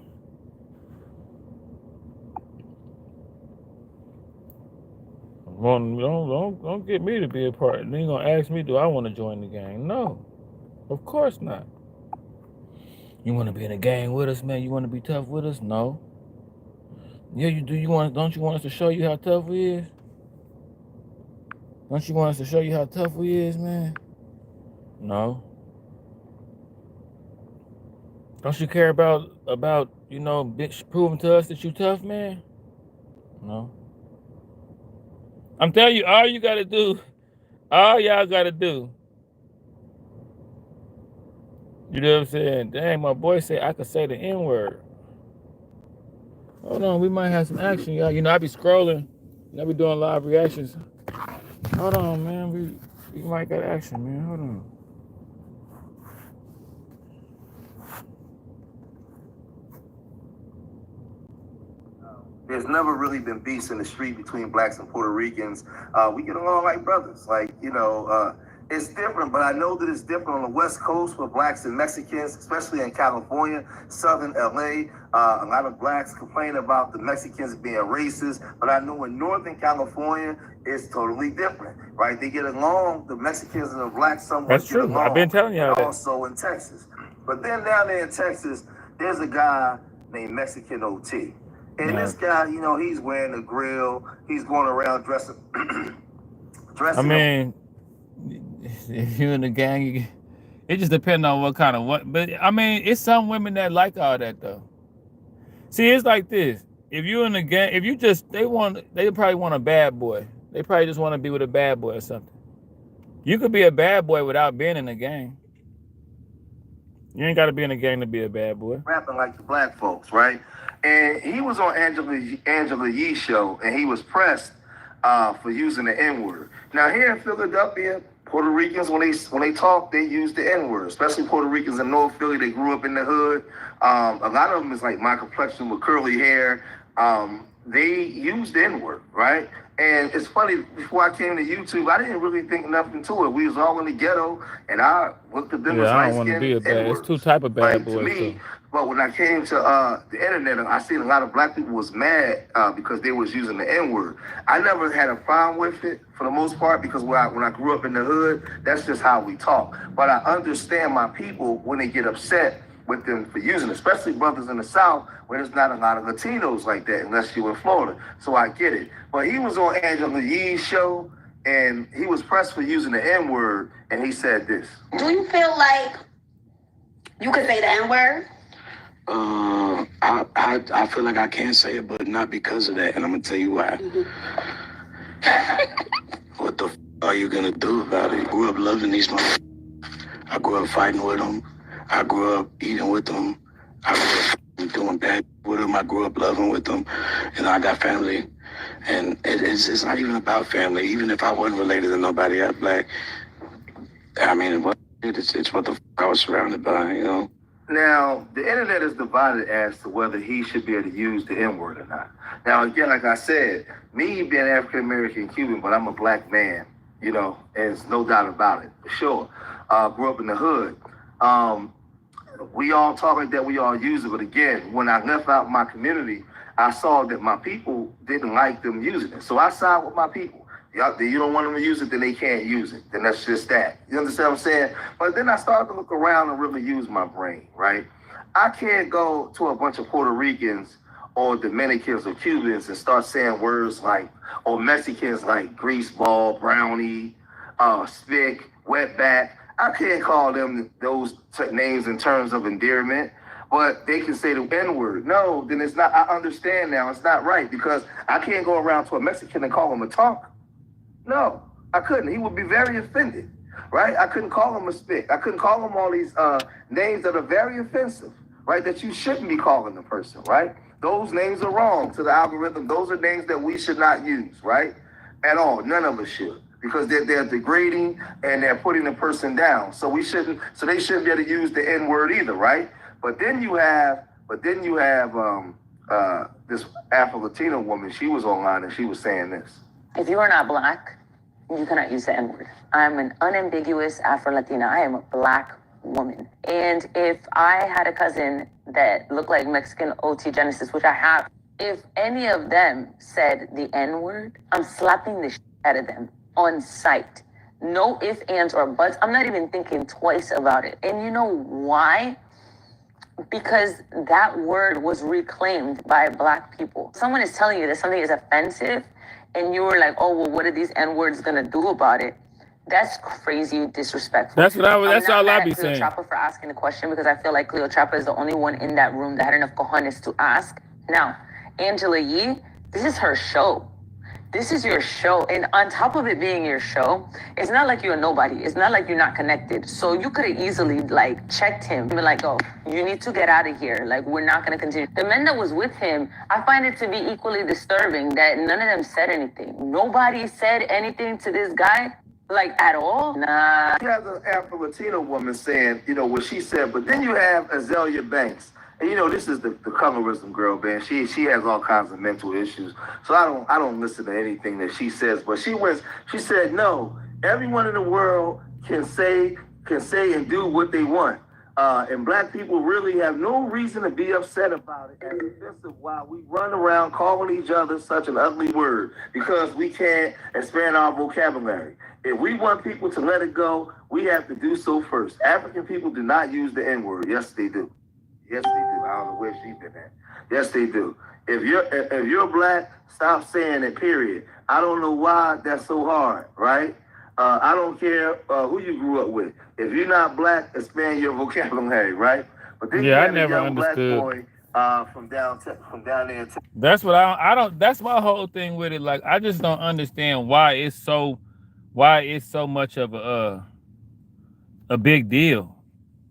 Speaker 1: Don't get me to be a part. They ain't gonna ask me, do I want to join the gang? No, of course not. You want to be in a gang with us, man? You want to be tough with us? No. Yeah, you do. Don't you want us to show you how tough we is? Don't you want us to show you how tough we is, man? No. Don't you care about bitch proving to us that you tough, man? No. I'm telling you, all y'all gotta do. You know what I'm saying? Dang, my boy said I could say the N-word. Hold on, we might have some action, y'all. I be scrolling, and I be doing live reactions. Hold on, man. We might got action, man. Hold on.
Speaker 7: There's never really been beefs in the street between blacks and Puerto Ricans. We get along like brothers. It's different, but I know that it's different on the West Coast for blacks and Mexicans, especially in California, Southern LA. A lot of blacks complain about the Mexicans being racist, but I know in Northern California, it's totally different, right? They get along, the Mexicans and the blacks somewhat
Speaker 1: That's
Speaker 7: get
Speaker 1: true.
Speaker 7: along.
Speaker 1: I've been telling you that.
Speaker 7: Also in Texas. But then down there in Texas, there's a guy named Mexican OT. And this guy, he's wearing a grill. He's going around dressing.
Speaker 1: I mean, if you in the gang, It just depends on what kind of what. But I mean, it's some women that like all that though. See, it's like this. If you in the gang, if you just they probably want a bad boy. They probably just want to be with a bad boy or something. You could be a bad boy without being in the gang. You ain't got to be in the gang to be a bad boy.
Speaker 7: Rapping like the black folks, right? And he was on Angela Yee's show, and he was pressed for using the N-word. Now here in Philadelphia, Puerto Ricans, when they talk, they use the N-word, especially Puerto Ricans in North Philly. They grew up in the hood. A lot of them is like my complexion with curly hair. They use the N-word, right? And it's funny, before I came to YouTube, I didn't really think nothing to it. We was all in the ghetto, and I looked at them as
Speaker 1: I don't want to be a bad. It's two type of bad boys. To me,
Speaker 7: but when I came to the internet, I seen a lot of black people was mad because they was using the N-word. I never had a problem with it for the most part because when I grew up in the hood, that's just how we talk. But I understand my people when they get upset with them for using it, especially brothers in the South where there's not a lot of Latinos like that unless you're in Florida. So I get it. But he was on Angela Yee's show and he was pressed for using the N-word and he said this.
Speaker 8: Do you feel like you could say the N-word?
Speaker 4: I feel like I can say it, but not because of that, and I'm gonna tell you why. What the are you gonna do about it? I grew up loving these motherfuckers. I grew up fighting with them. I grew up eating with them. I grew up doing bad with them. I grew up loving with them. And I got family. And it's not even about family. Even if I wasn't related to nobody else, black, I mean, it's what the I was surrounded by, you know?
Speaker 7: Now, the internet is divided as to whether he should be able to use the N-word or not. Now, again, like I said, me being African-American Cuban, but I'm a black man, you know, and there's no doubt about it, for sure. Grew up in the hood. We all talk like that, we all use it, but again, when I left out my community, I saw that my people didn't like them using it. So I sided with my people. You don't want them to use it, then they can't use it. Then that's just that. You understand what I'm saying? But then I started to look around and really use my brain, right? I can't go to a bunch of Puerto Ricans or Dominicans or Cubans and start saying words like, or Mexicans like greaseball, brownie, spick, wetback. I can't call them those names in terms of endearment, but they can say the N-word. No, then it's not. I understand now. It's not right because I can't go around to a Mexican and call him a talk. No, I couldn't. He would be very offended, right? I couldn't call him a spick. I couldn't call him all these names that are very offensive, right? That you shouldn't be calling the person, right? Those names are wrong to the algorithm. Those are names that we should not use, right? At all. None of us should. Because they're degrading and they're putting the person down. So they shouldn't be able to use the N-word either, right? But then you have this Afro-Latino woman. She was online and she was saying this.
Speaker 9: If you are not black, you cannot use the N-word. I'm an unambiguous Afro-Latina. I am a black woman. And if I had a cousin that looked like Mexican OT Genesis, which I have, if any of them said the N-word, I'm slapping the shit out of them on sight. No ifs, ands, or buts. I'm not even thinking twice about it. And you know why? Because that word was reclaimed by black people. Someone is telling you that something is offensive, and you were like, oh, well, what are these N-words gonna do about it? That's crazy disrespectful.
Speaker 1: That's all I be saying.
Speaker 9: Cleopatra for asking the question because I feel like Cleopatra is the only one in that room that had enough cojones to ask. Now, Angela Yee, this is her show. This is your show. And on top of it being your show, it's not like you're a nobody. It's not like you're not connected. So you could have easily checked him and been like, oh, you need to get out of here. Like, we're not going to continue. The men that was with him, I find it to be equally disturbing that none of them said anything. Nobody said anything to this guy, at all. Nah.
Speaker 7: You have an Afro-Latino woman saying, what she said, but then you have Azalea Banks. And this is the colorism girl, man. She has all kinds of mental issues. So I don't listen to anything that she says. But she said, no, everyone in the world can say and do what they want. And black people really have no reason to be upset about it. And this is why we run around calling each other such an ugly word, because we can't expand our vocabulary. If we want people to let it go, we have to do so first. African people do not use the N-word. Yes, they do. Yes, they do. I don't know where she's been at. Yes, they do. If you're black, stop saying it, period. I don't know why that's so hard, right? I don't care who you grew up with. If you're not black, expand your vocabulary, right? But then you
Speaker 1: I
Speaker 7: had a
Speaker 1: never
Speaker 7: young black
Speaker 1: understood.
Speaker 7: boy from down there.
Speaker 1: That's what I don't. That's my whole thing with it. Like, I just don't understand why it's so much of a big deal.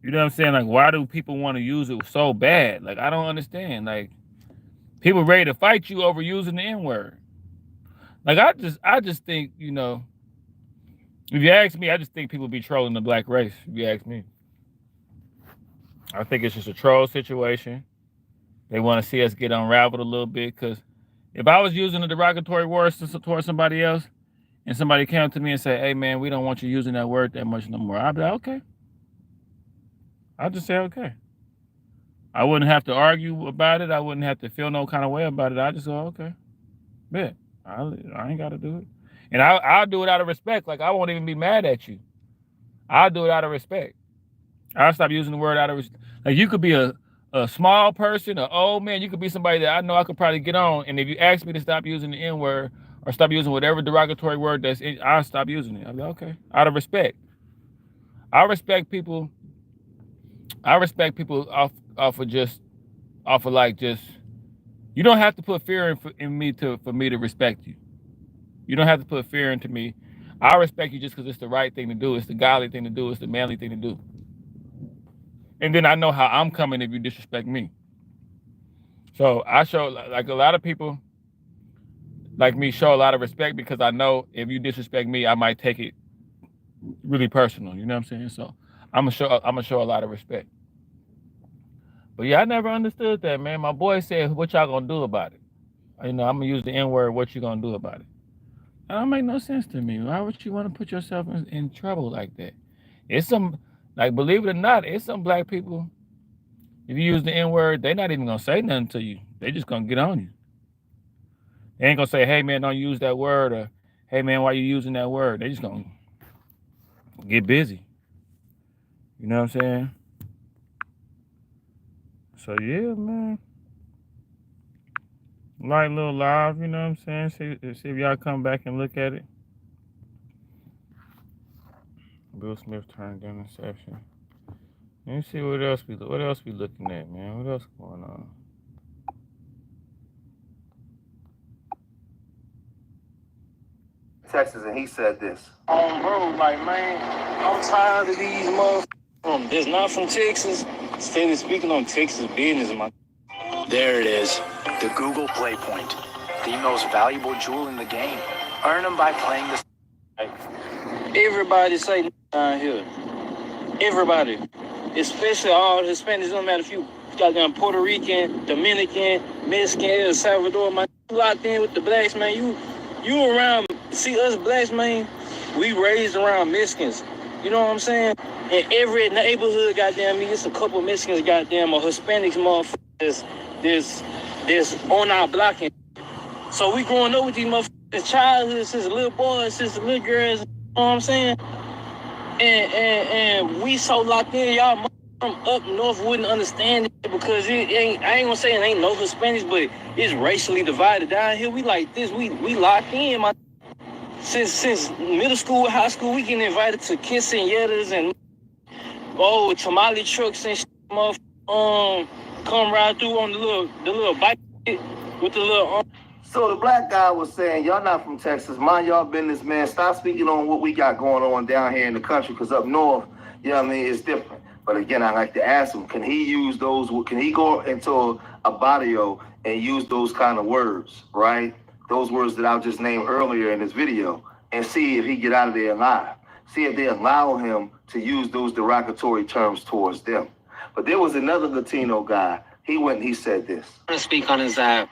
Speaker 1: You know what I'm saying? Like, why do people want to use it so bad? Like, I don't understand. Like, people ready to fight you over using the N-word. Like, I just think, you know, if you ask me, I just think people be trolling the black race. If you ask me, I think it's just a troll situation. They want to see us get unraveled a little bit. Because if I was using a derogatory word towards somebody else, and somebody came to me and said, "Hey man, we don't want you using that word that much no more," I'd be like, okay. I'll just say okay. I wouldn't have to argue about it. I wouldn't have to feel no kind of way about it. I just go, okay, bet. I ain't got to do it. And I'll do it out of respect. Like, I won't even be mad at you. I'll do it out of respect. I'll stop using the word out of respect. Like, you could be a small person, an old man. You could be somebody that I know I could probably get on. And if you ask me to stop using the N-word or stop using whatever derogatory word that's in, I'll stop using it. I'll be like, okay, out of respect. I respect people off of like just, you don't have to put fear in me for me to respect you. You don't have to put fear into me. I respect you just because it's the right thing to do. It's the godly thing to do. It's the manly thing to do. And then I know how I'm coming if you disrespect me. So I show, like, a lot of people like me show a lot of respect because I know if you disrespect me, I might take it really personal. You know what I'm saying? So I'm gonna show a lot of respect. But yeah, I never understood that, man. My boy said, "What y'all gonna do about it?" You know, I'm gonna use the N-word. What you gonna do about it? That don't make no sense to me. Why would you want to put yourself in trouble like that? It's some, like, believe it or not, it's some black people. If you use the N-word, they're not even gonna say nothing to you. They just gonna get on you. They ain't gonna say, "Hey man, don't use that word," or "Hey man, why you using that word?" They just gonna get busy. You know what I'm saying? So yeah, man. Light little live, you know what I'm saying? See if y'all come back and look at it. Will Smith turned down interception. Let me see what else we looking at, man. What else going on?
Speaker 7: Texas, and he said this.
Speaker 6: Bro, like, man, I'm tired of these motherfuckers that's not from Texas, steady speaking on Texas business, man.
Speaker 2: There it is, the Google Play Point, the most valuable jewel in the game. Earn them by playing this.
Speaker 6: Everybody say down here. Everybody. Especially all Hispanics, don't matter if you goddamn Puerto Rican, Dominican, Mexican, El Salvador, man. You locked in with the blacks, man. You around, see us blacks, man, we raised around Mexicans. You know what I'm saying? In every neighborhood, goddamn me, it's a couple Mexicans, goddamn, or Hispanics, motherfuckers, there's on our block. So we growing up with these motherfuckers, childhood, since little boys, since little girls, you know what I'm saying? And we so locked in, y'all from up north wouldn't understand it because it ain't, I ain't gonna say it ain't no Hispanics, but it's racially divided. Down here, we like this, we locked in, my. Since middle school, high school, we getting invited to quinceañeras and tamale trucks and shit, come ride through on the little bike with the little.
Speaker 7: So the black guy was saying, y'all not from Texas, mind y'all business, man. Stop speaking on what we got going on down here in the country, because up north, you know what I mean, it's different. But again, I like to ask him, can he go into a barrio and use those kind of words, right? Those words that I just named earlier in this video, and see if he get out of there alive. See if they allow him to use those derogatory terms towards them. But there was another Latino guy, he went and he said this.
Speaker 10: What I want to speak on is that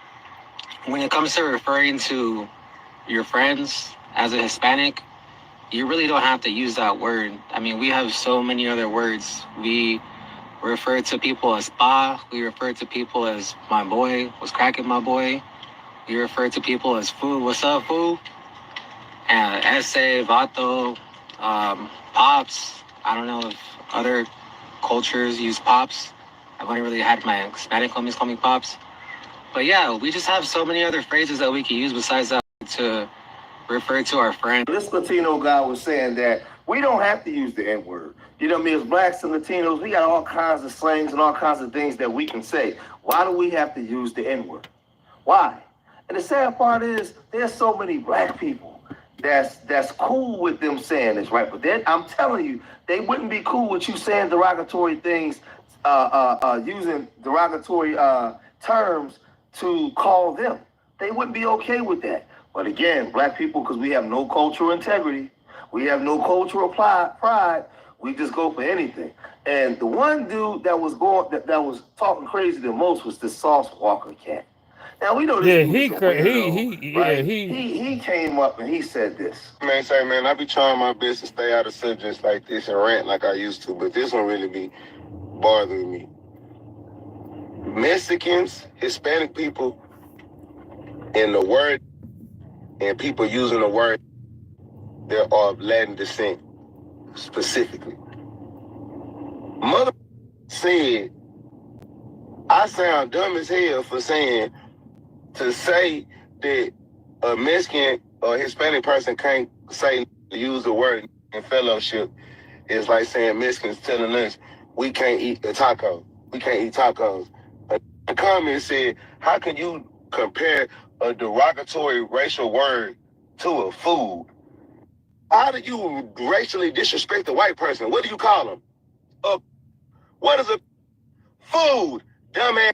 Speaker 10: when it comes to referring to your friends as a Hispanic, you really don't have to use that word. I mean, we have so many other words. We refer to people as pa. We refer to people as my boy, what's cracking my boy. We refer to people as fool, what's up, fool? And ese, vato, pops. I don't know if other cultures use pops. I've only really had my Hispanic homies call me pops. But yeah, we just have so many other phrases that we can use besides that to refer to our friends.
Speaker 7: This Latino guy was saying that we don't have to use the N-word. You know what I mean? As blacks and Latinos, we got all kinds of slangs and all kinds of things that we can say. Why do we have to use the N-word? Why? And the sad part is there's so many black people that's cool with them saying this, right? But then I'm telling you, they wouldn't be cool with you saying derogatory things, using derogatory terms to call them. They wouldn't be okay with that. But again, black people, because we have no cultural integrity, we have no cultural pride, we just go for anything. And the one dude that was talking crazy the most was the Sauce Walker cat. Now we know this.
Speaker 1: Yeah,
Speaker 7: he came up and he said this.
Speaker 11: Man, I be trying my best to stay out of subjects like this and rant like I used to, but this one really be bothering me. Mexicans, Hispanic people, and the word, and people using the word, they're of Latin descent, specifically. Mother said, I sound dumb as hell for saying, to say that a Mexican or Hispanic person can't use the word in fellowship is like saying Mexicans telling us we can't eat a taco. We can't eat tacos. A comment said, how can you compare a derogatory racial word to a food? How do you racially disrespect a white person? What do you call them? What is a food, dumbass?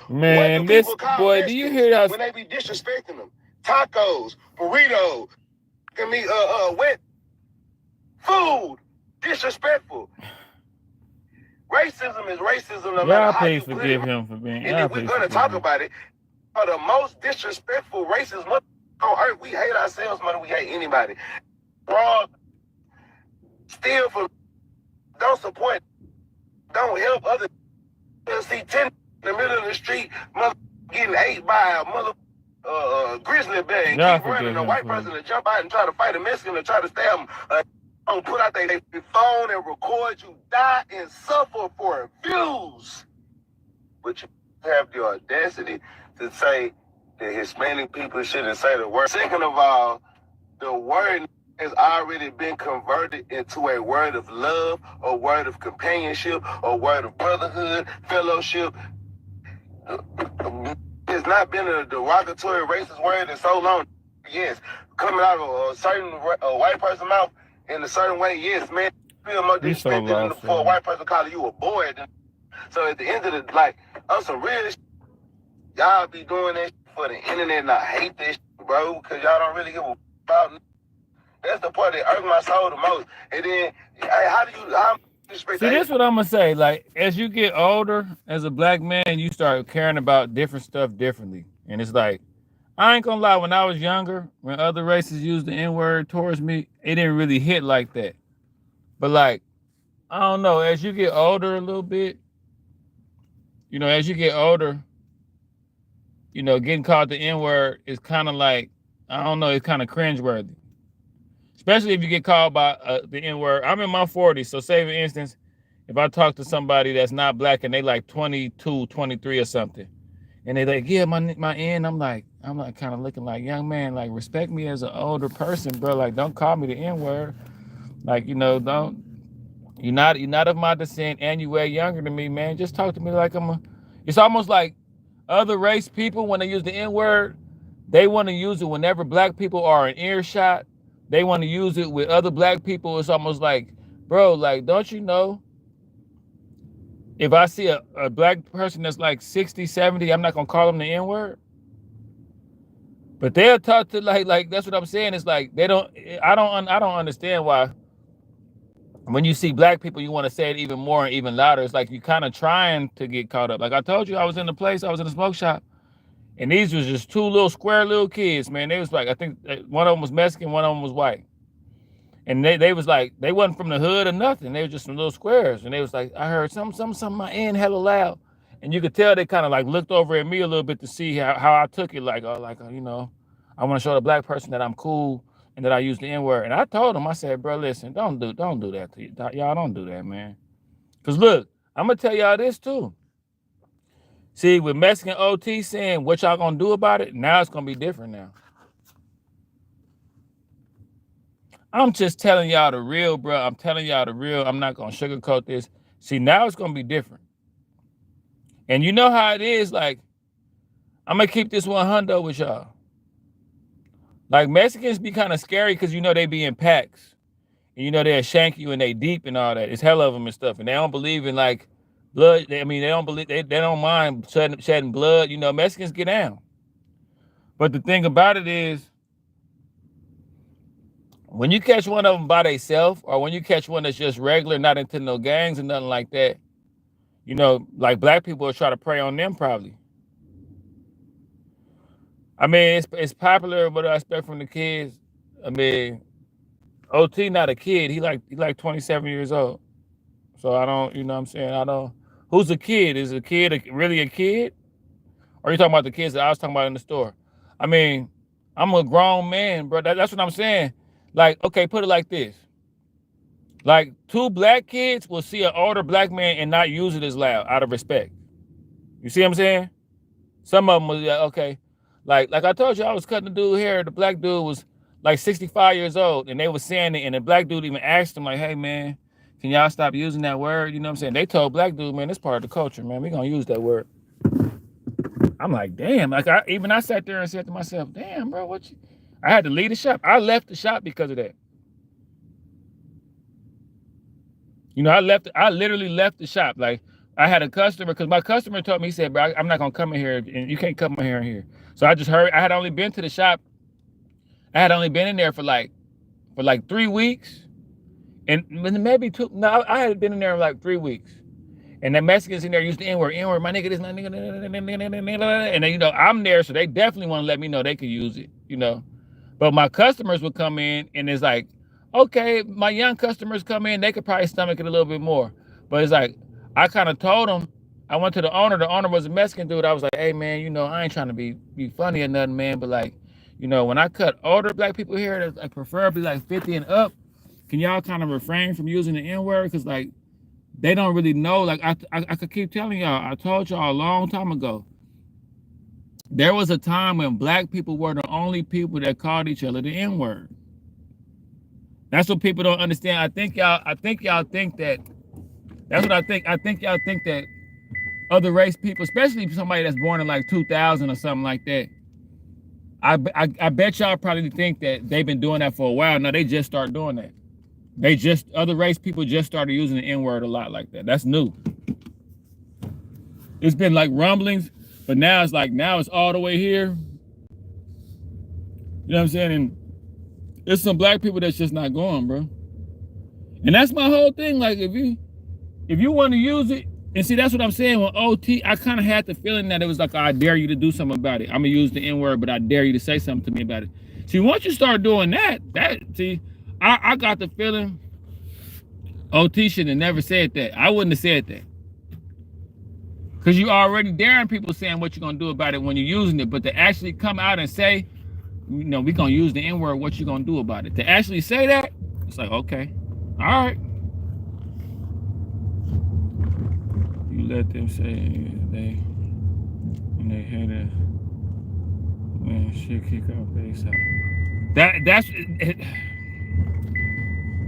Speaker 1: Man, this boy, do you hear that?
Speaker 11: When they be disrespecting them, tacos, burritos, wet food, disrespectful. Racism is racism. No matter how you
Speaker 1: forgive him for being.
Speaker 11: And if we're gonna talk about it, the most disrespectful racist on earth, we hate ourselves more than we hate anybody. Wrong, steal from, don't support, don't help others. See 10 in the middle of the street, mother getting ate by a mother grizzly bear, and keep running a white person to jump out and try to fight a Mexican to try to stab him. Put out their phone and record you die and suffer for views. But you have the audacity to say that Hispanic people shouldn't say the word. Second of all, the word has already been converted into a word of love, a word of companionship, a word of brotherhood, fellowship. It's not been a derogatory racist word in so long. Yes, coming out of a certain white person's mouth in a certain way, yes, man, feel more disrespected for a white person calling you a boy. So at the end of the, like, on some real shit, y'all be doing that for the internet, and I hate this shit, bro, because y'all don't really give a about. That's the part that irks my soul the most. And then, how
Speaker 1: see, this is what I'm gonna say. Like, as you get older, as a black man, you start caring about different stuff differently. And it's like, I ain't gonna lie, when I was younger, when other races used the N-word towards me, it didn't really hit like that. But like, I don't know, as you get older a little bit, you know, as you get older, you know, getting called the N-word is kind of like, I don't know, it's kind of cringeworthy. Especially if you get called by the N-word. I'm in my 40s, so say for instance, if I talk to somebody that's not black and they like 22, 23 or something, and they like, yeah, my N, I'm like kind of looking like, young man, like, respect me as an older person, bro. Like, don't call me the N-word. Like, you know, you're not of my descent and you way younger than me, man. Just talk to me like it's almost like other race people, when they use the N-word, they want to use it whenever black people are in earshot. They want to use it with other black people. It's almost like, bro, like, don't you know, if I see a black person that's like 60, 70, I'm not going to call them the N-word. But they'll talk to like that's what I'm saying. It's like I don't understand why when you see black people, you want to say it even more and even louder. It's like you kind of trying to get caught up. Like I told you, I was in a smoke shop. And these was just two little square little kids, man. They was like, I think one of them was Mexican, one of them was white. And they was like, they wasn't from the hood or nothing. They were just some little squares. And they was like, I heard something, my end hella loud. And you could tell they kind of like looked over at me a little bit to see how I took it. Like, you know, I want to show the black person that I'm cool and that I use the N-word. And I told them, I said, bro, listen, don't do that to you. Y'all don't do that, man. Because look, I'm going to tell y'all this too. See, with Mexican OT saying what y'all gonna do about it, now it's gonna be different now. I'm just telling y'all the real, bro. I'm telling y'all the real. I'm not gonna sugarcoat this. See, now it's gonna be different. And you know how it is. Like, I'm gonna keep this 100 with y'all. Like, Mexicans be kind of scary because you know they be in packs. And you know they'll shank you and they deep and all that. It's hell of them and stuff. And they don't believe in like blood. They don't believe they don't mind shedding blood. You know, Mexicans get down. But the thing about it is, when you catch one of them by themselves, or when you catch one that's just regular, not into no gangs and nothing like that, you know, like black people will try to prey on them probably. I mean, it's popular, what I expect from the kids. I mean, OT not a kid. He like 27 years old. So I don't, you know what I'm saying? I don't. Who's a kid? Is a kid really a kid? Or are you talking about the kids that I was talking about in the store? I mean, I'm a grown man, bro. That's what I'm saying. Like, okay, put it like this. Like, 2 black kids will see an older black man and not use it as loud out of respect. You see what I'm saying? Some of them was like, okay. Like I told you, I was cutting the dude hair. The black dude was like 65 years old, and they were saying it, and the black dude even asked him, like, hey, man, can y'all stop using that word? You know what I'm saying? They told black dude, man, it's part of the culture, man. We gonna use that word. I'm like, damn. Like, I sat there and said to myself, damn, bro, what you... I had to leave the shop. I left the shop because of that. You know, I literally left the shop. Like, I had a customer, because my customer told me, he said, bro, I'm not gonna come in here, and you can't come in here. So I just heard, I had only been to the shop. I had only been in there for like 3 weeks. And maybe 2, no, I had been in there for like 3 weeks. And the Mexicans in there used the N-word, my nigga, this, my nigga, and then, you know, I'm there, so they definitely want to let me know they could use it, you know. But my customers would come in, and it's like, okay, my young customers come in, they could probably stomach it a little bit more. But it's like, I kind of told them, I went to the owner was a Mexican dude. I was like, hey, man, you know, I ain't trying to be funny or nothing, man, but like, you know, when I cut older black people here, that's like preferably like 50 and up, can y'all kind of refrain from using the N-word? Because like, they don't really know. Like, I could keep telling y'all, I told y'all a long time ago, there was a time when black people were the only people that called each other the N-word. That's what people don't understand. I think y'all think that, that's what I think. I think y'all think that other race people, especially somebody that's born in like 2000 or something like that, I bet y'all probably think that they've been doing that for a while. No, they just started doing that. Other race people just started using the N-word a lot like that. That's new. It's been like rumblings, but now it's all the way here. You know what I'm saying? And there's some black people that's just not going, bro. And that's my whole thing. Like, if you want to use it, and see, that's what I'm saying with OT, I kind of had the feeling that it was like, I dare you to do something about it. I'm gonna use the N-word, but I dare you to say something to me about it. See, once you start doing that, I got the feeling OT should have never said that. I wouldn't have said that. Because you already daring people saying what you're going to do about it when you're using it. But to actually come out and say, you know, we're going to use the N-word, what you going to do about it? To actually say that, it's like, okay, all right. You let them say when they hear that, man, shit kick off their side. That's it.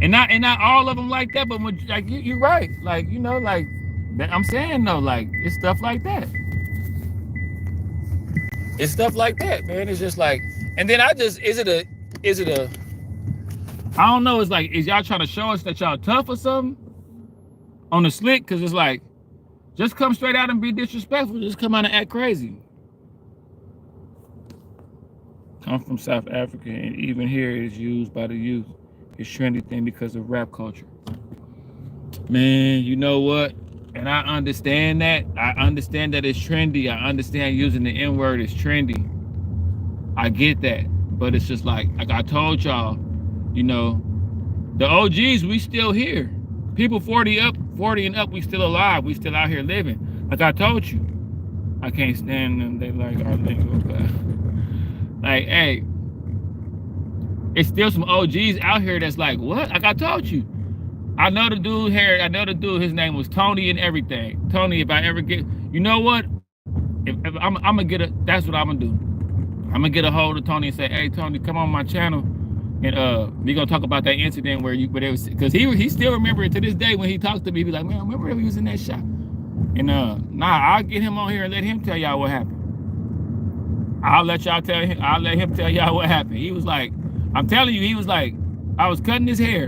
Speaker 1: And not all of them like that, but when, like, you're right. Like, you know, like, I'm saying though, like, it's stuff like that. It's stuff like that, man. It's just like, and then is it a, I don't know, it's like, is y'all trying to show us that y'all tough or something? On the slick, because it's like, just come straight out and be disrespectful. Just come out and act crazy. Come from South Africa, and even here it is used by the youth. It's trendy thing because of rap culture. Man, you know what? And I understand that. I understand that it's trendy. I understand using the N-word is trendy. I get that. But it's just like I told y'all, you know, the OGs, we still here. People 40 and up, we still alive. We still out here living. Like I told you. I can't stand them. They like our lingo, but like, hey, it's still some OGs out here that's like, what? Like I told you. I know the dude here. I know the dude. His name was Tony and everything. Tony, if I ever get, you know what? If I'm gonna get a, that's what I'm gonna do. I'm gonna get a hold of Tony and say, hey, Tony, come on my channel. And we gonna talk about that incident where they was, because he still remember it to this day. When he talks to me, he be like, man, remember he was in that shop? And I'll get him on here and let him tell y'all what happened. I'll let him tell y'all what happened. He was like, I'm telling you, he was like, I was cutting his hair,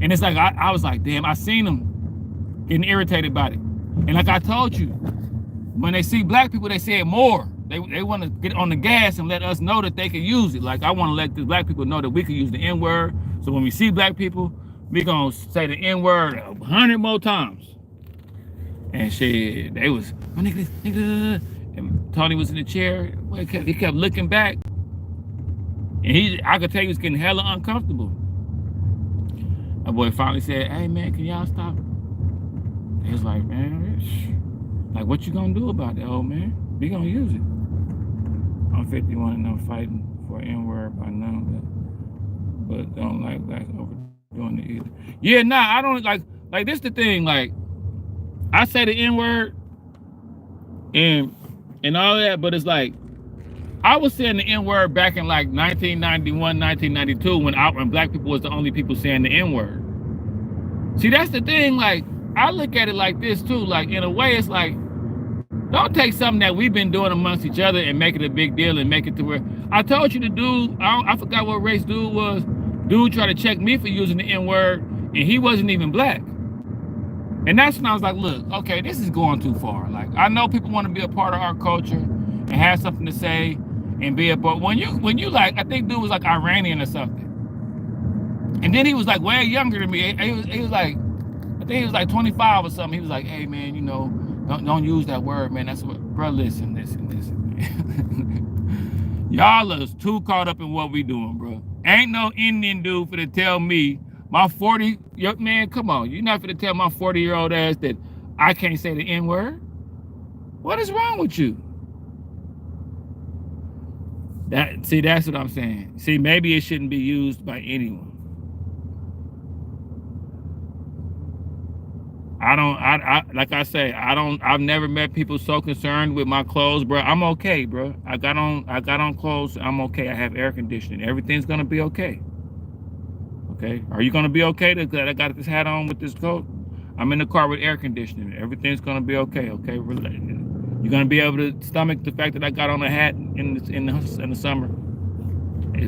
Speaker 1: and it's like I was like, damn, I seen him getting irritated about it. And like I told you, when they see black people, they say it more. They want to get on the gas and let us know that they can use it. Like, I want to let the black people know that we can use the N-word. So when we see black people, we gonna say the N-word 100 more times. And shit, they was, oh, nigga, and Tony was in the chair. He kept looking back, and I could tell he was getting hella uncomfortable. My boy finally said, hey man, can y'all stop? He was like, man, like, what you gonna do about that, old man? We gonna use it. I'm 51 and I'm fighting for N-word by now, but don't like blacks overdoing it either. Yeah, nah, I don't like this the thing, like, I say the N-word and all that, but it's like, I was saying the N-word back in like 1991, 1992 when black people was the only people saying the N-word. See, that's the thing, like, I look at it like this too, like, in a way, it's like, don't take something that we've been doing amongst each other and make it a big deal and make it to where, I told you the dude, I forgot what race dude was, dude tried to check me for using the N-word, and he wasn't even black. And that's when I was like, look, okay, this is going too far. Like, I know people want to be a part of our culture and have something to say and be a, but when you like, I think dude was like Iranian or something. And then he was like way younger than me. He was like, I think he was like 25 or something. He was like, hey man, you know, don't use that word, man. That's what, bro, listen. Y'all are too caught up in what we doing, bro. Ain't no Indian dude for to tell me, my 40, man, come on. You're not gonna tell my 40-year-old ass that I can't say the N-word? What is wrong with you? See, that's what I'm saying. See, maybe it shouldn't be used by anyone. Like I say, I've never met people so concerned with my clothes, bro. I'm okay, bro. I got on clothes, I'm okay. I have air conditioning. Everything's gonna be okay. Okay, are you gonna be okay that I got this hat on with this coat? I'm in the car with air conditioning. Everything's gonna be okay. Okay, you're gonna be able to stomach the fact that I got on a hat in the summer.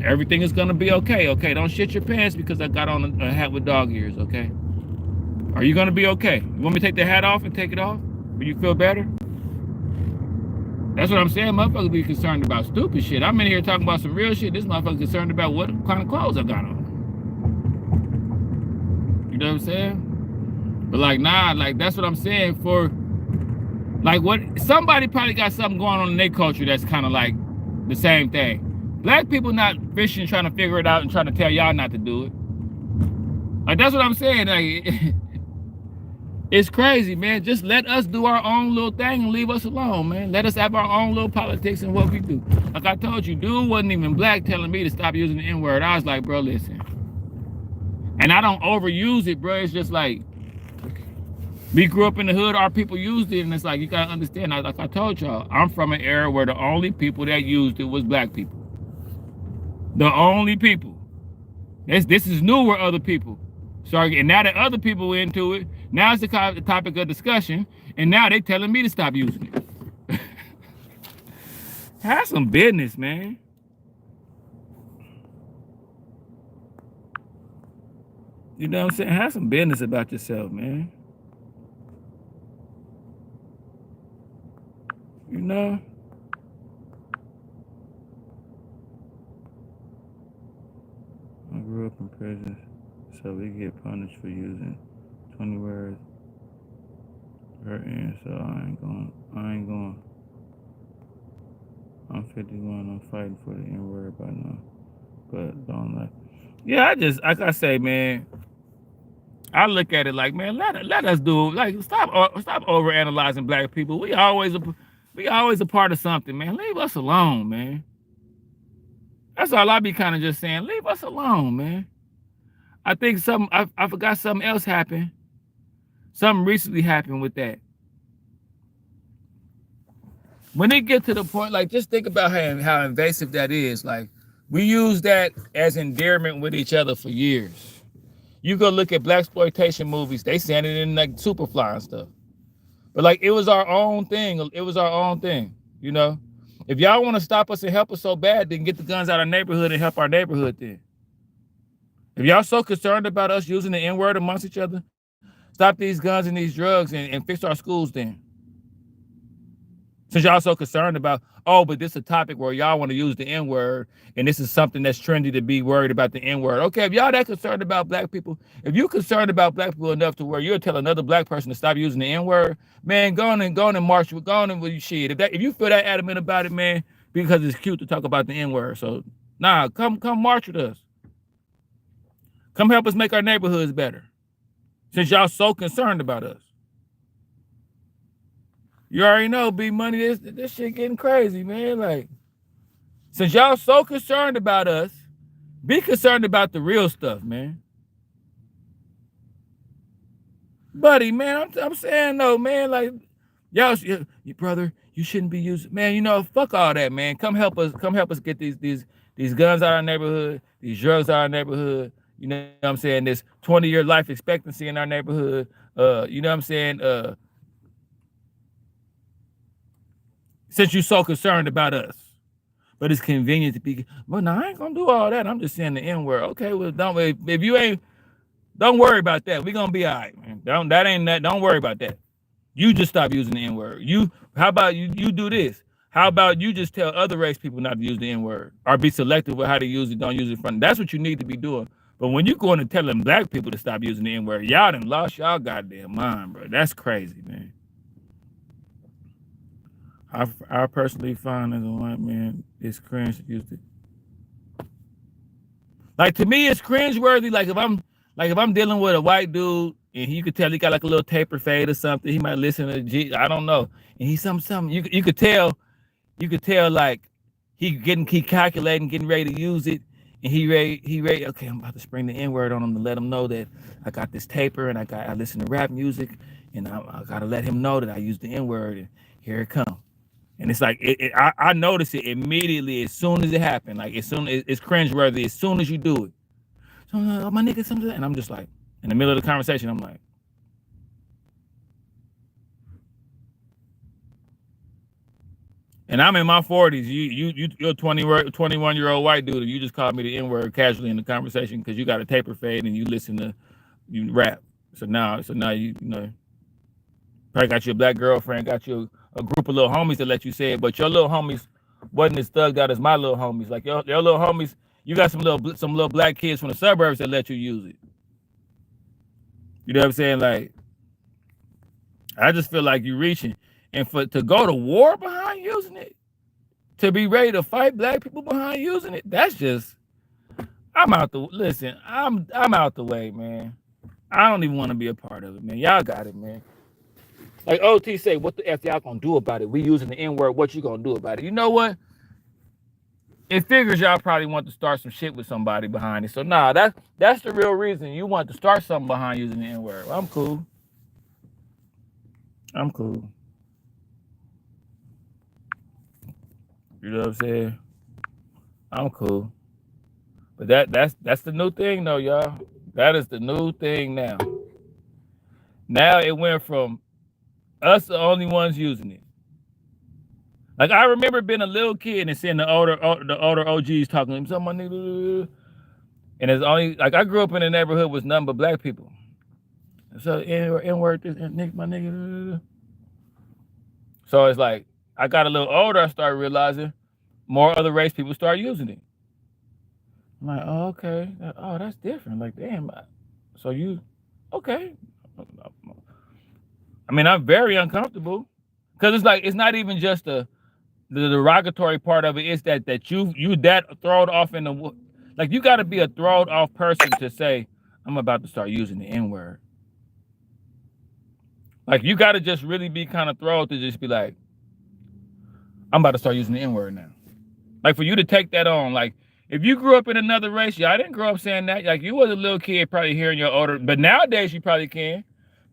Speaker 1: Everything is gonna be okay. Okay, don't shit your pants because I got on a hat with dog ears. Okay, are you gonna be okay? You want me to take the hat off and take it off? Will you feel better? That's what I'm saying. Motherfuckers be concerned about stupid shit. I'm in here talking about some real shit. This motherfucker concerned about what kind of clothes I got on. You know what I'm saying? But like, nah, like, that's what I'm saying. For like, what, somebody probably got something going on in their culture that's kind of like the same thing. Black people not fishing, trying to figure it out and trying to tell y'all not to do it. Like, that's what I'm saying. Like, it's crazy, man. Just let us do our own little thing and leave us alone, man. Let us have our own little politics and what we do. Like I told you, dude wasn't even black telling me to stop using the N-word. I was like, bro, listen. And I don't overuse it, bro. It's just like, we grew up in the hood, our people used it, and it's like, you gotta understand, like I told y'all, I'm from an era where the only people that used it was black people. The only people. This is new with other people. Sorry, and now that other people into it, now it's the topic of discussion, and now they telling me to stop using it. Have some business, man. You know what I'm saying? Have some business about yourself, man. You know? I grew up in prison, so we get punished for using 20 words per end, so I ain't going. I'm 51, I'm fighting for the N-word by now. But don't like. Yeah, like I say, man, I look at it like, man, let us do, like, stop overanalyzing black people. We always a part of something, man. Leave us alone, man. That's all I be kind of just saying. Leave us alone, man. I think I forgot something else happened. Something recently happened with that. When it get to the point, like, just think about how invasive that is. Like, We use that as endearment with each other for years. You go look at blaxploitation movies, they saying it in like Superfly and stuff. But like, it was our own thing. It was our own thing, you know? If y'all want to stop us and help us so bad, then get the guns out of our neighborhood and help our neighborhood then. If y'all so concerned about us using the N-word amongst each other, stop these guns and these drugs and fix our schools then. Since y'all so concerned about, oh, but this is a topic where y'all want to use the N-word, and this is something that's trendy to be worried about the N-word. Okay, if y'all that concerned about black people, if you're concerned about black people enough to where you'll tell another black person to stop using the N-word, man, go on and march with, go on and with your shit. If you feel that adamant about it, man, because it's cute to talk about the N-word. So, nah, come march with us. Come help us make our neighborhoods better. Since y'all so concerned about us. You already know, B Money, this shit getting crazy, man. Like, since y'all so concerned about us, be concerned about the real stuff, man. Buddy, man, I'm saying though, man, like, y'all, your brother, you shouldn't be using, man, you know, fuck all that, man. Come help us get these guns out of our neighborhood, these drugs out of our neighborhood. You know what I'm saying? This 20-year life expectancy in our neighborhood. You know what I'm saying? Since you're so concerned about us, but it's convenient to be, well, no, I ain't gonna do all that. I'm just saying the N-word. Okay, well, if you ain't, don't worry about that. We're gonna be all right, man. Don't worry about that. You just stop using the N-word. How about you do this? How about you just tell other race people not to use the N-word or be selective with how to use it, don't use it front. That's what you need to be doing. But when you going and telling black people to stop using the N-word, y'all done lost y'all goddamn mind, bro. That's crazy, man. I personally find as a white man, it's cringe to use it. Like, to me, it's cringeworthy. Like if I'm dealing with a white dude and you could tell he got like a little taper fade or something, he might listen to G, I don't know. And he's something. You could tell like he calculating, getting ready to use it. And he ready, okay, I'm about to spring the N-word on him to let him know that I got this taper and I listen to rap music and I gotta let him know that I use the N-word and here it comes. And it's like, I notice it immediately as soon as it happened. Like, as soon as it's cringeworthy, as soon as you do it. So I'm like, oh, my nigga, something. And I'm just like, in the middle of the conversation, I'm like, and I'm in my 40s. You're a 21-year-old white dude, and you just called me the N-word casually in the conversation because you got a taper fade and you rap. So now you know, probably got you a black girlfriend, got you a group of little homies that let you say it, but your little homies wasn't as thugged out as my little homies. Like your little homies, you got some little black kids from the suburbs that let you use it. You know what I'm saying? Like, I just feel like you're reaching, and to go to war behind using it, to be ready to fight black people behind using it, that's just, I'm out the way, man. I don't even want to be a part of it, man. Y'all got it, man. Like OT say, what the F y'all gonna do about it? We using the N-word, what you gonna do about it? You know what? It figures y'all probably want to start some shit with somebody behind it. So nah, that's the real reason you want to start something behind using the N-word. I'm cool. You know what I'm saying? I'm cool. But that's the new thing though, y'all. That is the new thing now. Now it went from us the only ones using it. Like, I remember being a little kid and seeing the older OGs talking to my nigga, and it's only like I grew up in a neighborhood with nothing but black people. So N-word this and my nigga. So it's like I got a little older, I started realizing more other race people start using it. I'm like, oh, okay. Oh, that's different. Like, damn. So you, okay. I mean, I'm very uncomfortable because it's like, it's not even just the derogatory part of it. It's that you that thrown off in the, like, you got to be a thrown off person to say, I'm about to start using the N-word. Like, you got to just really be kind of thrown to just be like, I'm about to start using the N-word now. Like, for you to take that on, like, if you grew up in another race, I didn't grow up saying that. Like, you was a little kid probably hearing your older, but nowadays you probably can.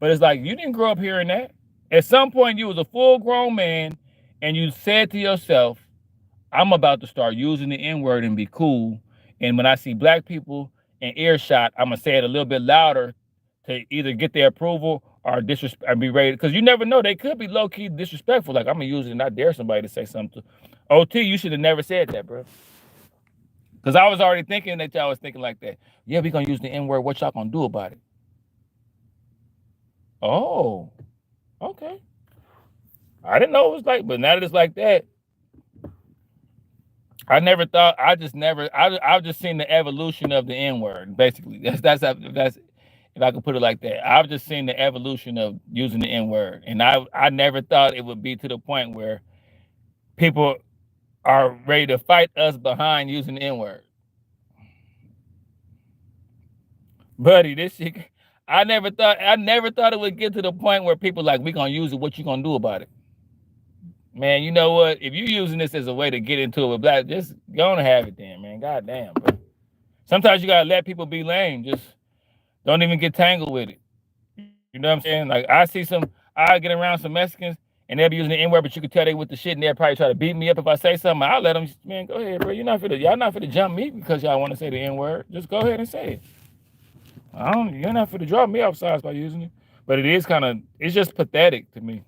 Speaker 1: But it's like, you didn't grow up hearing that. At some point, you was a full grown man, and you said to yourself, I'm about to start using the N-word and be cool. And when I see black people in earshot, I'm gonna say it a little bit louder to either get their approval or disrespect or be ready. Because you never know, they could be low-key disrespectful. Like I'm gonna use it and not dare somebody to say something. OT, you should have never said that, bro. Because I was already thinking that y'all was thinking like that. Yeah, we gonna use the N-word. What y'all gonna do about it? Oh, okay. I didn't know it was like, but now that it's like that, I never thought. I've just seen the evolution of the N-word. Basically, that's if I could put it like that. I've just seen the evolution of using the N-word, and I never thought it would be to the point where people are ready to fight us behind using the N-word. Buddy, this shit. I never thought it would get to the point where people like, we gonna use it. What you gonna do about it? Man, you know what? If you using this as a way to get into it with black, just go on and have it then, man. God damn, bro. Sometimes you gotta let people be lame. Just don't even get tangled with it. You know what I'm saying? Like I get around some Mexicans and they'll be using the N-word, but you can tell they with the shit and they'll probably try to beat me up if I say something. I'll let them, man, go ahead, bro. Y'all not finna jump me because y'all want to say the N-word. Just go ahead and say it. You're not finna drop me off sides by using it. But it's just pathetic to me.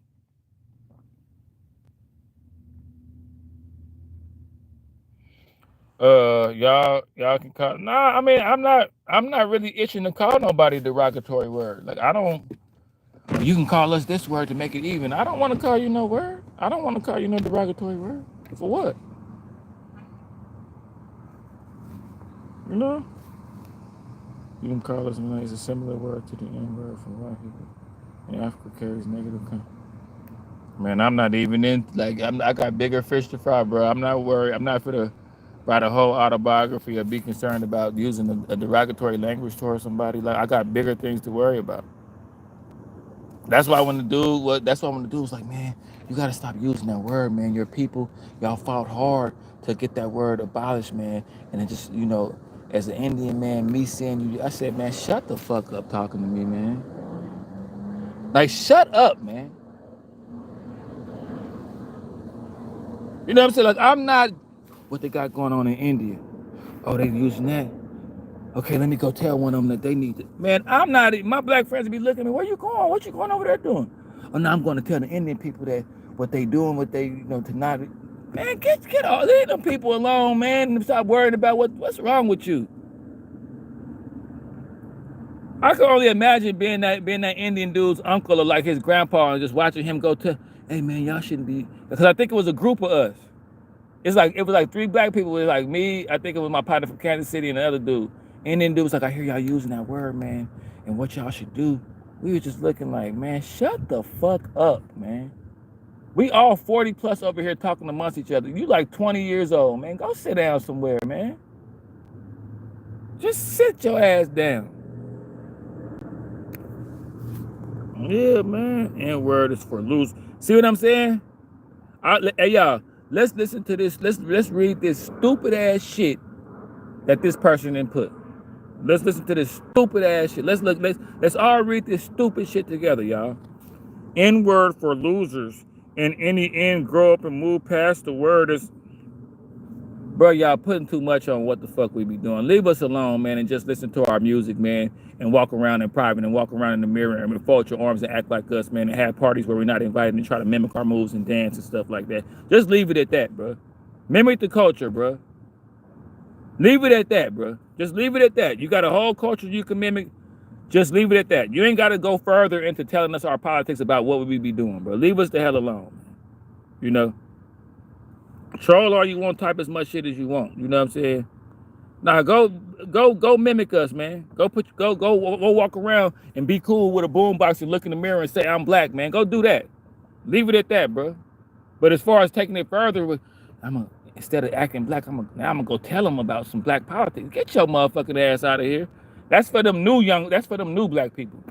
Speaker 1: Y'all can call. Nah, I mean, I'm not really itching to call nobody derogatory word. Like you can call us this word to make it even. I don't want to call you no word. I don't want to call you no derogatory word. For what? You know? You can call us it's a similar word to the N-word from white people. And Africa carries negative Man, I'm not even in, I got bigger fish to fry, bro. I'm not worried. I'm not finna write a whole autobiography or be concerned about using a derogatory language towards somebody. Like, I got bigger things to worry about. That's why when the dude was like, man, you gotta stop using that word, man. Your people, y'all fought hard to get that word abolished, man. And it just, as an Indian man, me seeing you, I said, man, shut the fuck up talking to me, man. Like, shut up, man. You know what I'm saying? Like, I'm not what they got going on in India. Oh, they using that? Okay, let me go tell one of them that they need it. Man, I'm not, my black friends be looking at me, where you going? What you going over there doing? Oh, no, I'm going to tell the Indian people that what they doing, what they, to not, man, get all, leave them people alone, man, and stop worrying about what's wrong with you. I can only imagine being that Indian dude's uncle or like his grandpa and just watching him go to, hey, man, y'all shouldn't be, because I think it was a group of us. It was like 3 black people. It was like me. I think it was my partner from Kansas City and the other dude. And then dude was like, I hear y'all using that word, man. And what y'all should do. We were just looking like, man, shut the fuck up, man. We all 40 plus over here talking amongst each other. You like 20 years old, man. Go sit down somewhere, man. Just sit your ass down. Yeah, man. N-word is for loose. See what I'm saying? Hey, y'all. Let's listen to this. Let's read this stupid ass shit that this person input. Let's listen to this stupid ass shit. Let's all read this stupid shit together, y'all. N-word for losers. And any end, grow up and move past the word is. Bro, y'all putting too much on what the fuck we be doing. Leave us alone, man, and just listen to our music, man, and walk around in private and walk around in the mirror and fold your arms and act like us, man, and have parties where we're not invited and try to mimic our moves and dance and stuff like that. Just leave it at that, bro. Mimic the culture, bro. Leave it at that, bro. Just leave it at that. You got a whole culture you can mimic. Just leave it at that. You ain't got to go further into telling us our politics about what we be doing, bro. Leave us the hell alone. You know? Troll all you want, type as much shit as you want. You know what I'm saying? Nah, go mimic us, man. Go walk around and be cool with a boombox and look in the mirror and say I'm black, man. Go do that. Leave it at that, bro. But as far as taking it further, instead of acting black, I'm gonna go tell them about some black politics. Get your motherfucking ass out of here. That's for them new black people.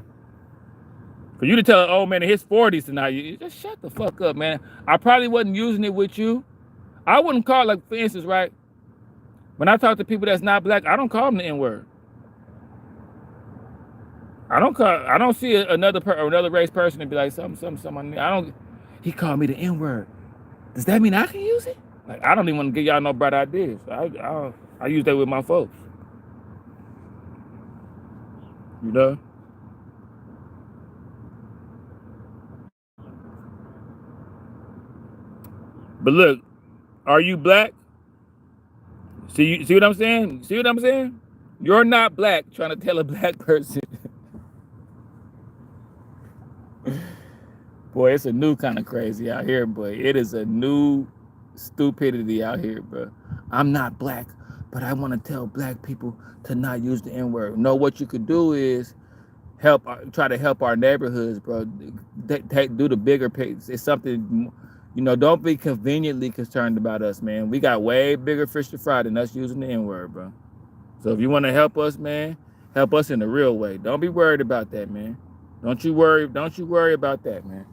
Speaker 1: For you to tell an old man in his 40s tonight, you just shut the fuck up, man. I probably wasn't using it with you. I wouldn't call, like, for instance, right? When I talk to people that's not black, I don't call them the N-word. I don't see another race person and be like, something. He called me the N-word. Does that mean I can use it? Like, I don't even want to give y'all no bright ideas. I use that with my folks. You know? But look, are you black? See what I'm saying? See what I'm saying? You're not black trying to tell a black person. Boy, it's a new kind of crazy out here, boy. It is a new stupidity out here, bro. I'm not black, but I want to tell black people to not use the N-word. No, what you could do is try to help our neighborhoods, bro. Do the bigger pics. It's something, you know, don't be conveniently concerned about us, man. We got way bigger fish to fry than us using the N-word, bro. So if you want to help us, man, help us in a real way. Don't be worried about that, man. Don't you worry about that, man.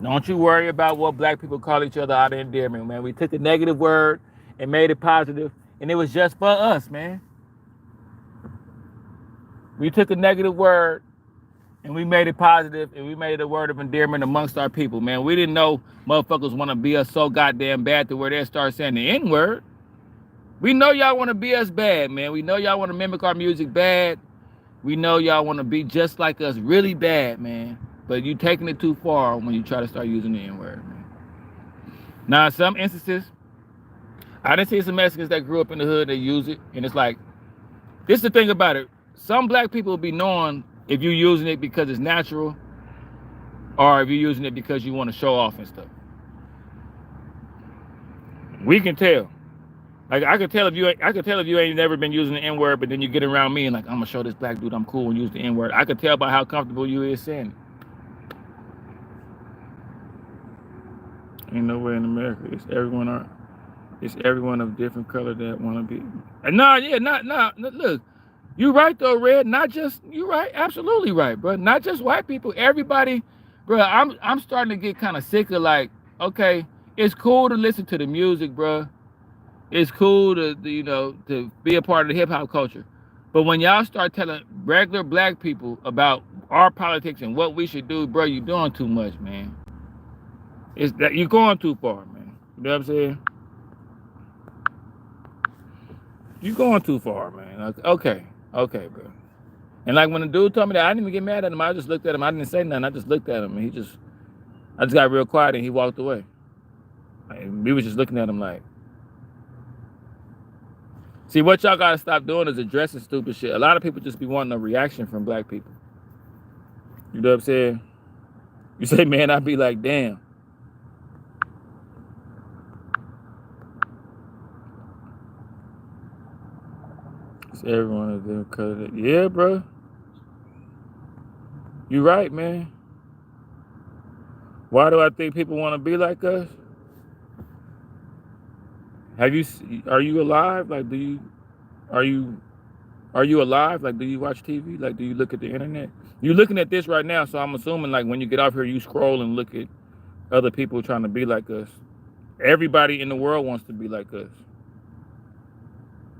Speaker 1: Don't you worry about what black people call each other out of endearment, man. We took a negative word and made it positive, and it was just for us, man. We took a negative word and we made it positive, and we made it a word of endearment amongst our people, man. We didn't know motherfuckers want to be us so goddamn bad to where they start saying the N-word. We know y'all want to be us bad, man. We know y'all want to mimic our music bad. We know y'all want to be just like us really bad, man. But you taking it too far when you try to start using the N-word, man. Now, in some instances, I done see some Mexicans that grew up in the hood that use it, and it's like, this is the thing about it. Some black people will be knowing if you're using it because it's natural, or if you're using it because you want to show off and stuff. We can tell. Like, I could tell if you ain't never been using the N-word, but then you get around me and like, I'm gonna show this black dude I'm cool and use the N-word. I could tell by how comfortable you is saying it. Ain't nowhere in America. It's everyone of different color that want to be. Look, you right though, Red. You right, absolutely right, bro. Not just white people. Everybody, bro. I'm starting to get kind of sick of like, okay, it's cool to listen to the music, bro. It's cool to be a part of the hip hop culture, but when y'all start telling regular black people about our politics and what we should do, bro, you're doing too much, man. It's that you're going too far, man. You know what I'm saying? You're going too far, man. Okay, bro. And like when the dude told me that, I didn't even get mad at him. I just looked at him. I didn't say nothing. I just looked at him, and I just got real quiet, and he walked away. We was just looking at him like. See, what y'all gotta stop doing is addressing stupid shit. A lot of people just be wanting a reaction from black people. You know what I'm saying? You say, man, I'd be like, damn. It's everyone of them color. Yeah, bro. You right, man. Why do I think people want to be like us? Are you alive? Like, are you alive? Like, do you watch TV? Like, do you look at the internet? You're looking at this right now, so I'm assuming like when you get off here, you scroll and look at other people trying to be like us. Everybody in the world wants to be like us,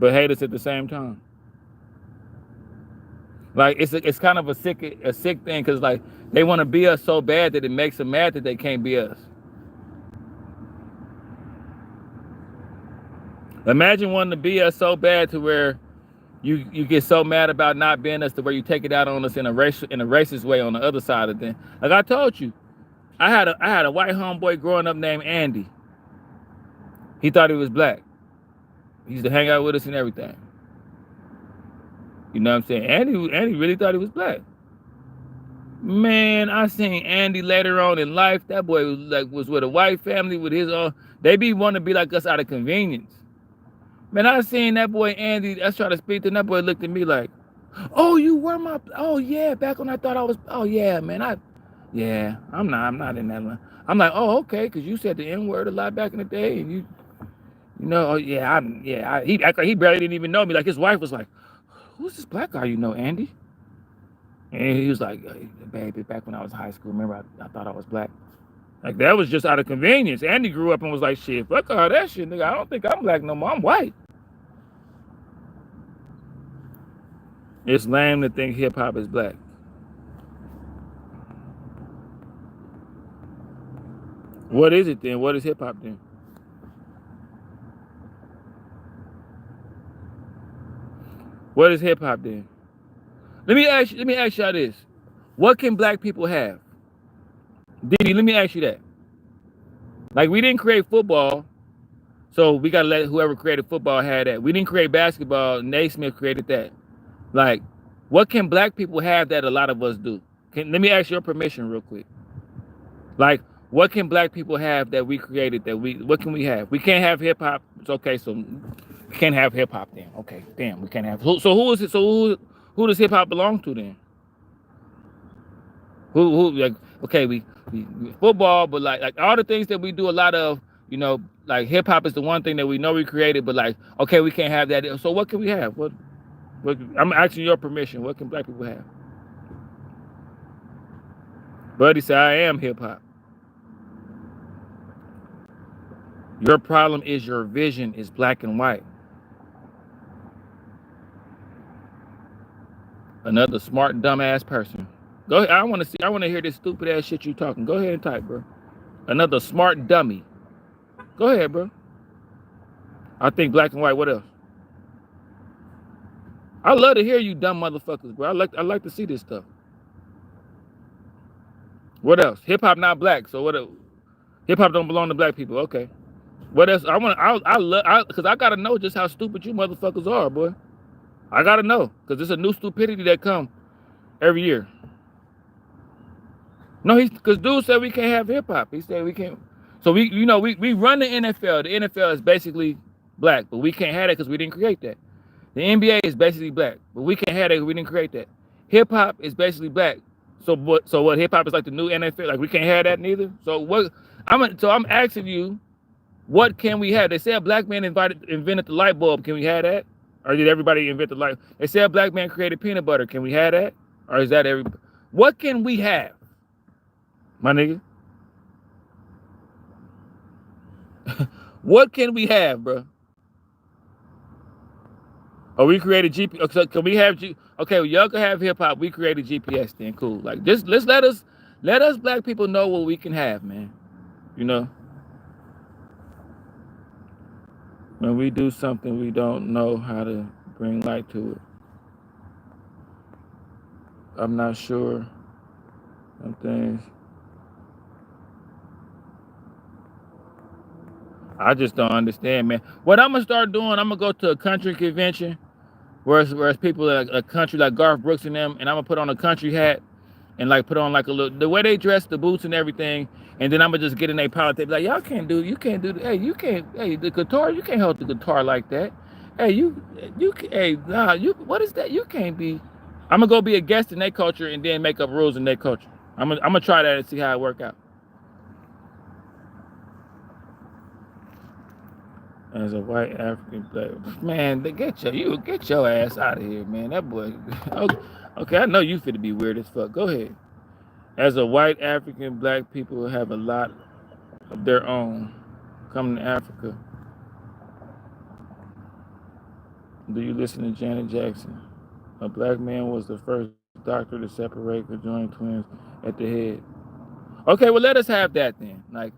Speaker 1: but hate us at the same time. Like, it's kind of a sick thing, because like they want to be us so bad that it makes them mad that they can't be us. Imagine wanting to be us so bad to where you get so mad about not being us to where you take it out on us in a racist way on the other side of things. Like I told you, I had a white homeboy growing up named Andy. He thought he was black. He used to hang out with us and everything. You know what I'm saying? Andy really thought he was black. Man, I seen Andy later on in life. That boy was with a white family with his own. They be wanting to be like us out of convenience. Man, I seen that boy Andy. I was trying to speak to him. That boy looked at me like, "Oh, you were my. Oh yeah, back when I thought I was. Oh yeah, man. I'm not in that line. I'm like, oh okay, because you said the N-word a lot back in the day, and you know, oh yeah, he act like he barely didn't even know me. Like his wife was like, who's this black guy you know, Andy? And he was like, baby, back when I was in high school, remember I thought I was black. Like that was just out of convenience. Andy grew up and was like, shit, fuck all that shit, nigga. I don't think I'm black no more. I'm white. It's lame to think hip hop is black. What is it then? What is hip hop then? What is hip hop then? Let me ask y'all this. What can black people have? Didi, let me ask you that. Like, we didn't create football, so we gotta let whoever created football have that. We didn't create basketball, Naismith created that. Like, what can black people have that a lot of us do? Let me ask your permission real quick. Like, what can black people have that we created what can we have? We can't have hip hop. It's okay, so we can't have hip hop then. Okay, damn, we can't have. So who is it? So who does hip hop belong to then? Who like, okay, we football, but like all the things that we do a lot of, you know, like hip hop is the one thing that we know we created, but like, okay, we can't have that. So what can we have? What I'm asking your permission. What can black people have? Buddy said, I am hip hop. Your problem is your vision is black and white. Another smart, dumbass person. Go ahead. I want to hear this stupid ass shit you talking. Go ahead and type, bro. Another smart dummy. Go ahead, bro. I think black and white. What else? I love to hear you dumb motherfuckers, bro. I like to see this stuff. What else? Hip hop not black. So what else? Hip hop don't belong to black people. Okay. What else? Because I gotta know just how stupid you motherfuckers are, boy. I gotta know, because there's a new stupidity that come every year. No, because dude said we can't have hip hop. He said we can't. So we run the NFL. The NFL is basically black, but we can't have it because we didn't create that. The NBA is basically black, but we can't have it because we didn't create that. Hip hop is basically black. So what? Hip hop is like the new NFL. Like, we can't have that neither. So what? I'm asking you, what can we have? They say a black man invented the light bulb. Can we have that? Or did everybody invent the light? They say a black man created peanut butter. Can we have that? Or is that everybody? What can we have, my nigga? What can we have, bro? Oh, we created GPS. So can we have okay, well, y'all can have hip hop. We created GPS then. Cool. Like, just let us black people know what we can have, man. You know? When we do something, we don't know how to bring light to it. I'm not sure some things. I just don't understand, man. What I'm gonna start doing, I'm gonna go to a country convention where it's people like a country like Garth Brooks and them, and I'm gonna put on a country hat and like put on like a little, the way they dress, the boots and everything, and then I'm gonna just get in their politics, like, y'all can't do, you can't do, hey, you can't, hey, the guitar, you can't hold the guitar like that. Hey, what is that? You can't be. I'm gonna go be a guest in their culture and then make up rules in their culture. I'm gonna try that and see how it work out. As a white African black man, get your ass out of here, man. That boy. Okay, I know you finna be weird as fuck. Go ahead. As a white African black people have a lot of their own coming to Africa. Do you listen to Janet Jackson? A black man was the first doctor to separate conjoined twins at the head. Okay, well, let us have that then. Like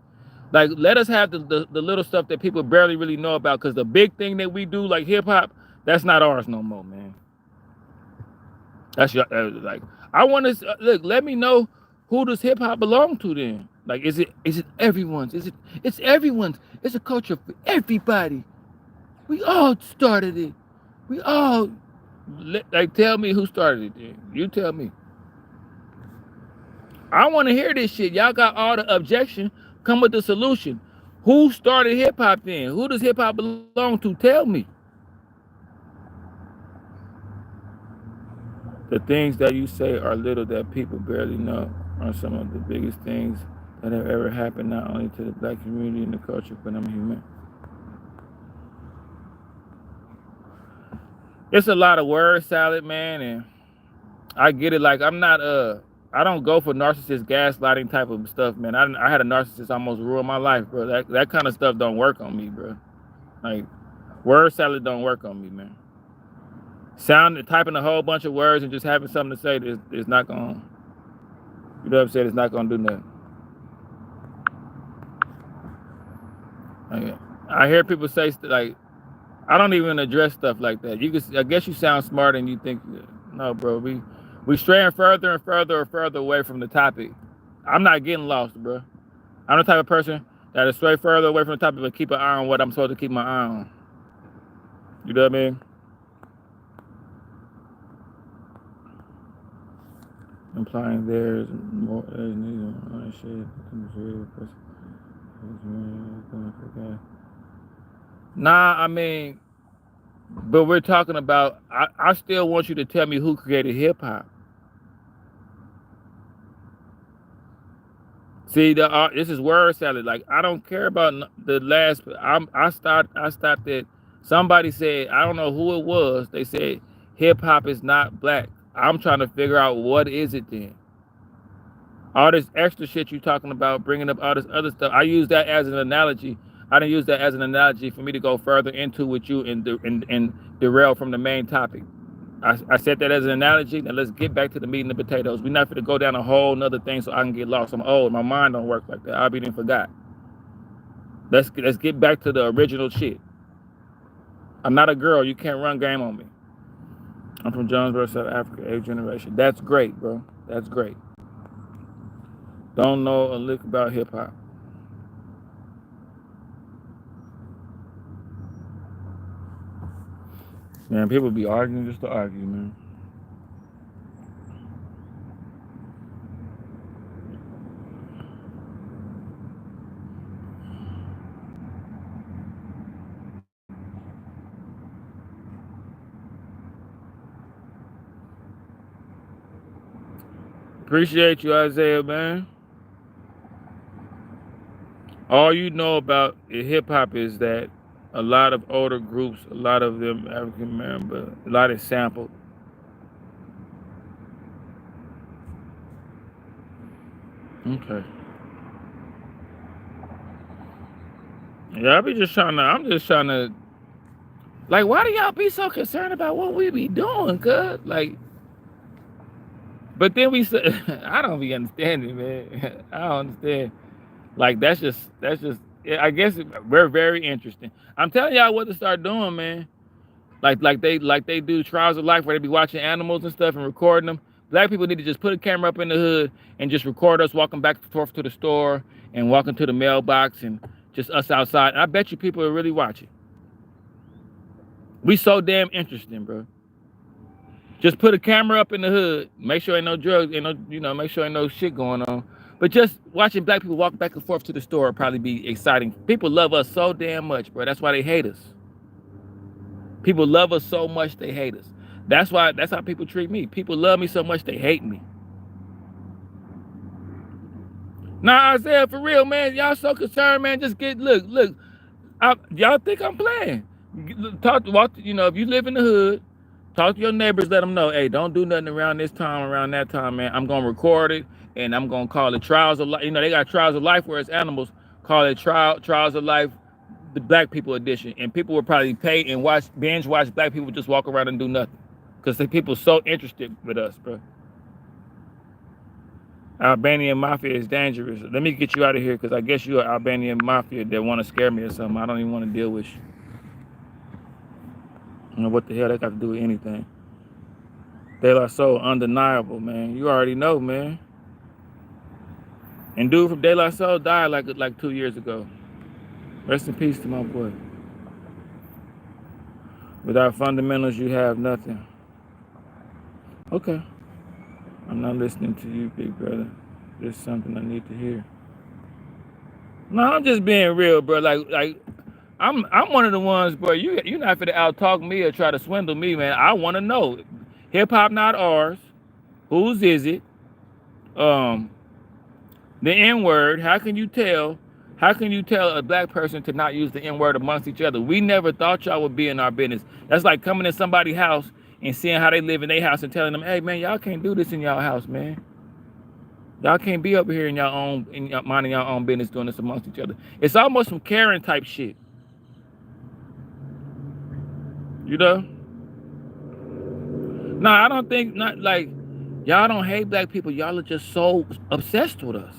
Speaker 1: let us have the little stuff that people barely really know about, because the big thing that we do, like hip hop, that's not ours no more, man. That's your like. I want to look. Let me know, who does hip hop belong to then? Like, is it everyone's? It's everyone's. It's a culture for everybody. We all started it. We all like, tell me who started it then. You tell me. I want to hear this shit. Y'all got all the objection. Come with the solution. Who started hip hop then? Who does hip hop belong to? Tell me. The things that you say are little that people barely know are some of the biggest things that have ever happened, not only to the black community and the culture, but I'm human. It's a lot of word salad, man, and I get it. Like, I'm not I don't go for narcissist gaslighting type of stuff, man. I had a narcissist almost ruin my life, bro. That kind of stuff don't work on me, bro. Like, word salad don't work on me, man. Typing a whole bunch of words and just having something to say is not gonna, you know what I'm saying? It's not gonna do nothing. I hear people say, like, I don't even address stuff like that. I guess you sound smart and you think, no, bro. We straying further and further away from the topic. I'm not getting lost, bro. I'm the type of person that is stray further away from the topic, but keep an eye on what I'm supposed to keep my eye on. You know what I mean? Implying there's more shit. Nah, I mean, but we're talking about. I still want you to tell me who created hip hop. See, this is word salad. Like, I don't care about the last. I stopped at. Somebody said, I don't know who it was. They said hip hop is not black. I'm trying to figure out what is it then. All this extra shit you talking about, bringing up all this other stuff. I use that as an analogy. I didn't use that as an analogy for me to go further into with you and derail from the main topic. I said that as an analogy. Now let's get back to the meat and the potatoes. We're not going to go down a whole nother thing so I can get lost. I'm old. My mind don't work like that. I'll be then forgot. Let's get back to the original shit. I'm not a girl. You can't run game on me. I'm from Jonesboro, South Africa, 8th generation. That's great, bro. That's great. Don't know a lick about hip hop. Man, people be arguing just to argue, man. Appreciate you, Isaiah, man. All you know about hip hop is that a lot of older groups, a lot of them African American, but a lot is sampled. Okay. Yeah, I'm just trying to, like, why do y'all be so concerned about what we be doing, cuz? Like, but then we say, I don't be understanding, man. I don't understand. Like, that's just, I guess we're very interesting. I'm telling y'all what to start doing, man. Like they do Trials of Life where they be watching animals and stuff and recording them. Black people need to just put a camera up in the hood and just record us walking back and forth to the store and walking to the mailbox and just us outside. And I bet you people are really watching. We so damn interesting, bro. Just put a camera up in the hood. Make sure ain't no drugs, make sure ain't no shit going on. But just watching black people walk back and forth to the store will probably be exciting. People love us so damn much, bro. That's why they hate us. People love us so much they hate us. That's how people treat me. People love me so much they hate me. Nah, Isaiah, for real, man. Y'all so concerned, man. Just look. Y'all think I'm playing. If you live in the hood, talk to your neighbors, let them know, hey, don't do nothing around this time, around that time, man. I'm going to record it, and I'm going to call it Trials of Life. They got Trials of Life where it's animals. Call it Trials of Life, the black people edition. And people will probably pay and binge watch black people just walk around and do nothing. Because the people so interested with us, bro. Albanian Mafia is dangerous. Let me get you out of here, because I guess you're an Albanian Mafia that want to scare me or something. I don't even want to deal with you. I don't know what the hell that got to do with anything. De La Soul, undeniable, man. You already know, man. And dude from De La Soul died like 2 years ago. Rest in peace to my boy. Without fundamentals, you have nothing. Okay. I'm not listening to you, big brother. There's something I need to hear. No, I'm just being real, bro. Like I'm one of the ones, bro. You're not finna out-talk me or try to swindle me, man. I want to know. Hip-hop not ours. Whose is it? The N-word. How can you tell a black person to not use the N-word amongst each other? We never thought y'all would be in our business. That's like coming in somebody's house and seeing how they live in their house and telling them, hey, man, y'all can't do this in y'all house, man. Y'all can't be over here in minding your own business doing this amongst each other. It's almost some Karen type shit. You know? No, I don't think, not like, y'all don't hate black people. Y'all are just so obsessed with us.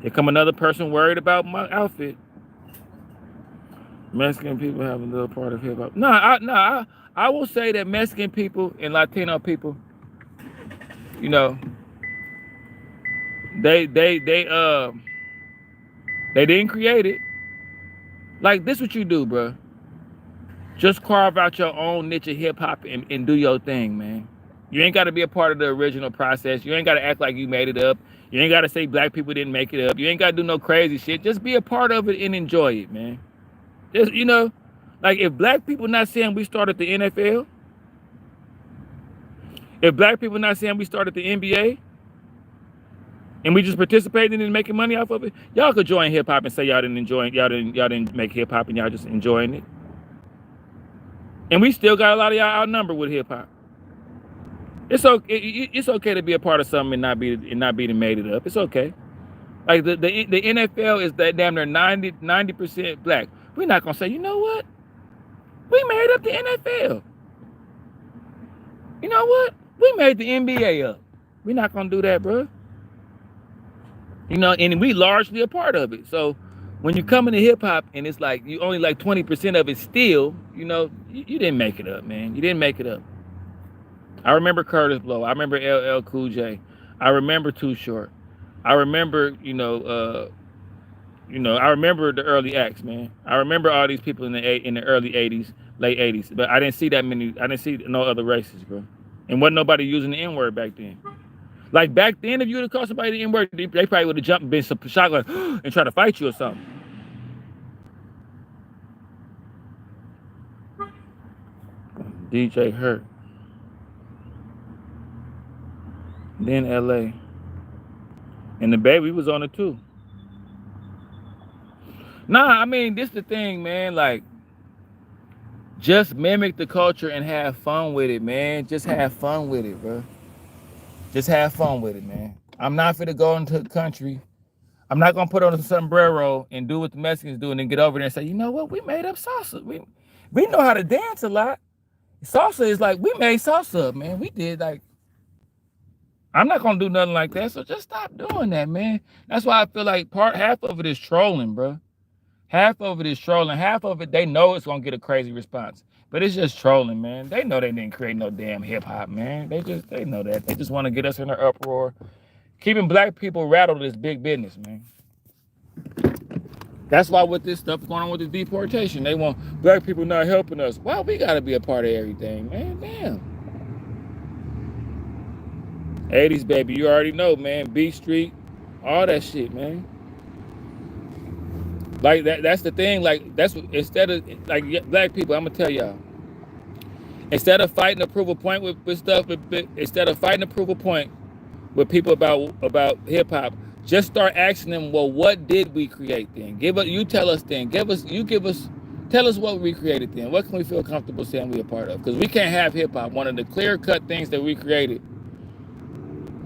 Speaker 1: Here come another person worried about my outfit. Mexican people have a little part of hip hop. I will say that Mexican people and Latino people, you know, they didn't create it. Like, this what you do, bro. Just carve out your own niche of hip hop and do your thing, man. You ain't got to be a part of the original process. You ain't got to act like you made it up. You ain't got to say black people didn't make it up. You ain't got to do no crazy shit. Just be a part of it and enjoy it, man. Just, you know, like, if black people not saying we started the NFL, if black people not saying we started the NBA, and we just participating in making money off of it, y'all could join hip hop and say y'all didn't enjoy it. Y'all didn't make hip hop and y'all just enjoying it. And we still got a lot of y'all outnumbered with hip hop. It's okay to be a part of something and not be made it up. It's okay. Like, the NFL is that damn near 90% black. We're not gonna say, you know what? We made up the NFL. You know what? We made the NBA up. We're not gonna do that, bro. You know, and we largely a part of it. So when you come into hip hop and it's like you only like 20% of it still, you know, you didn't make it up, man. You didn't make it up. I remember Curtis Blow. I remember LL Cool J. I remember Too Short. I remember, I remember the early acts, man. I remember all these people in the early 80s, late 80s. But I didn't see that many. I didn't see no other races, bro. And wasn't nobody using the N-word back then. Like, back then, if you would have called somebody the N-word, they probably would have jumped and been some shotgun and tried to fight you or something. DJ Hurt. Then LA. And the baby was on it too. Nah, I mean, this the thing, man. Like, just mimic the culture and have fun with it, man. Just have fun with it, bro. Just have fun with it, man. I'm not finna go into the country. I'm not gonna put on a sombrero and do what the Mexicans do and then get over there and say, you know what? We made up salsa. We know how to dance a lot. Salsa is like, we made salsa up, man. We did, like, I'm not gonna do nothing like that. So just stop doing that, man. That's why I feel like half of it is trolling, bro. Half of it is trolling. Half of it, they know it's gonna get a crazy response. But it's just trolling, man. They know they didn't create no damn hip hop, man. They know that. They just want to get us in an uproar. Keeping black people rattled is big business, man. That's why with this stuff going on with the deportation, they want black people not helping us. Well, we gotta be a part of everything, man. Damn. 80s, baby, you already know, man. B Street, all that shit, man. Like, that's the thing. Like, that's what, instead of, like, black people, I'm gonna tell y'all, instead of fighting to prove a point with stuff, instead of fighting to prove a point with people about hip hop, just start asking them, well, what did we create then? Tell us then. Tell us what we created then. What can we feel comfortable saying we a part of? Because we can't have hip hop. One of the clear cut things that we created,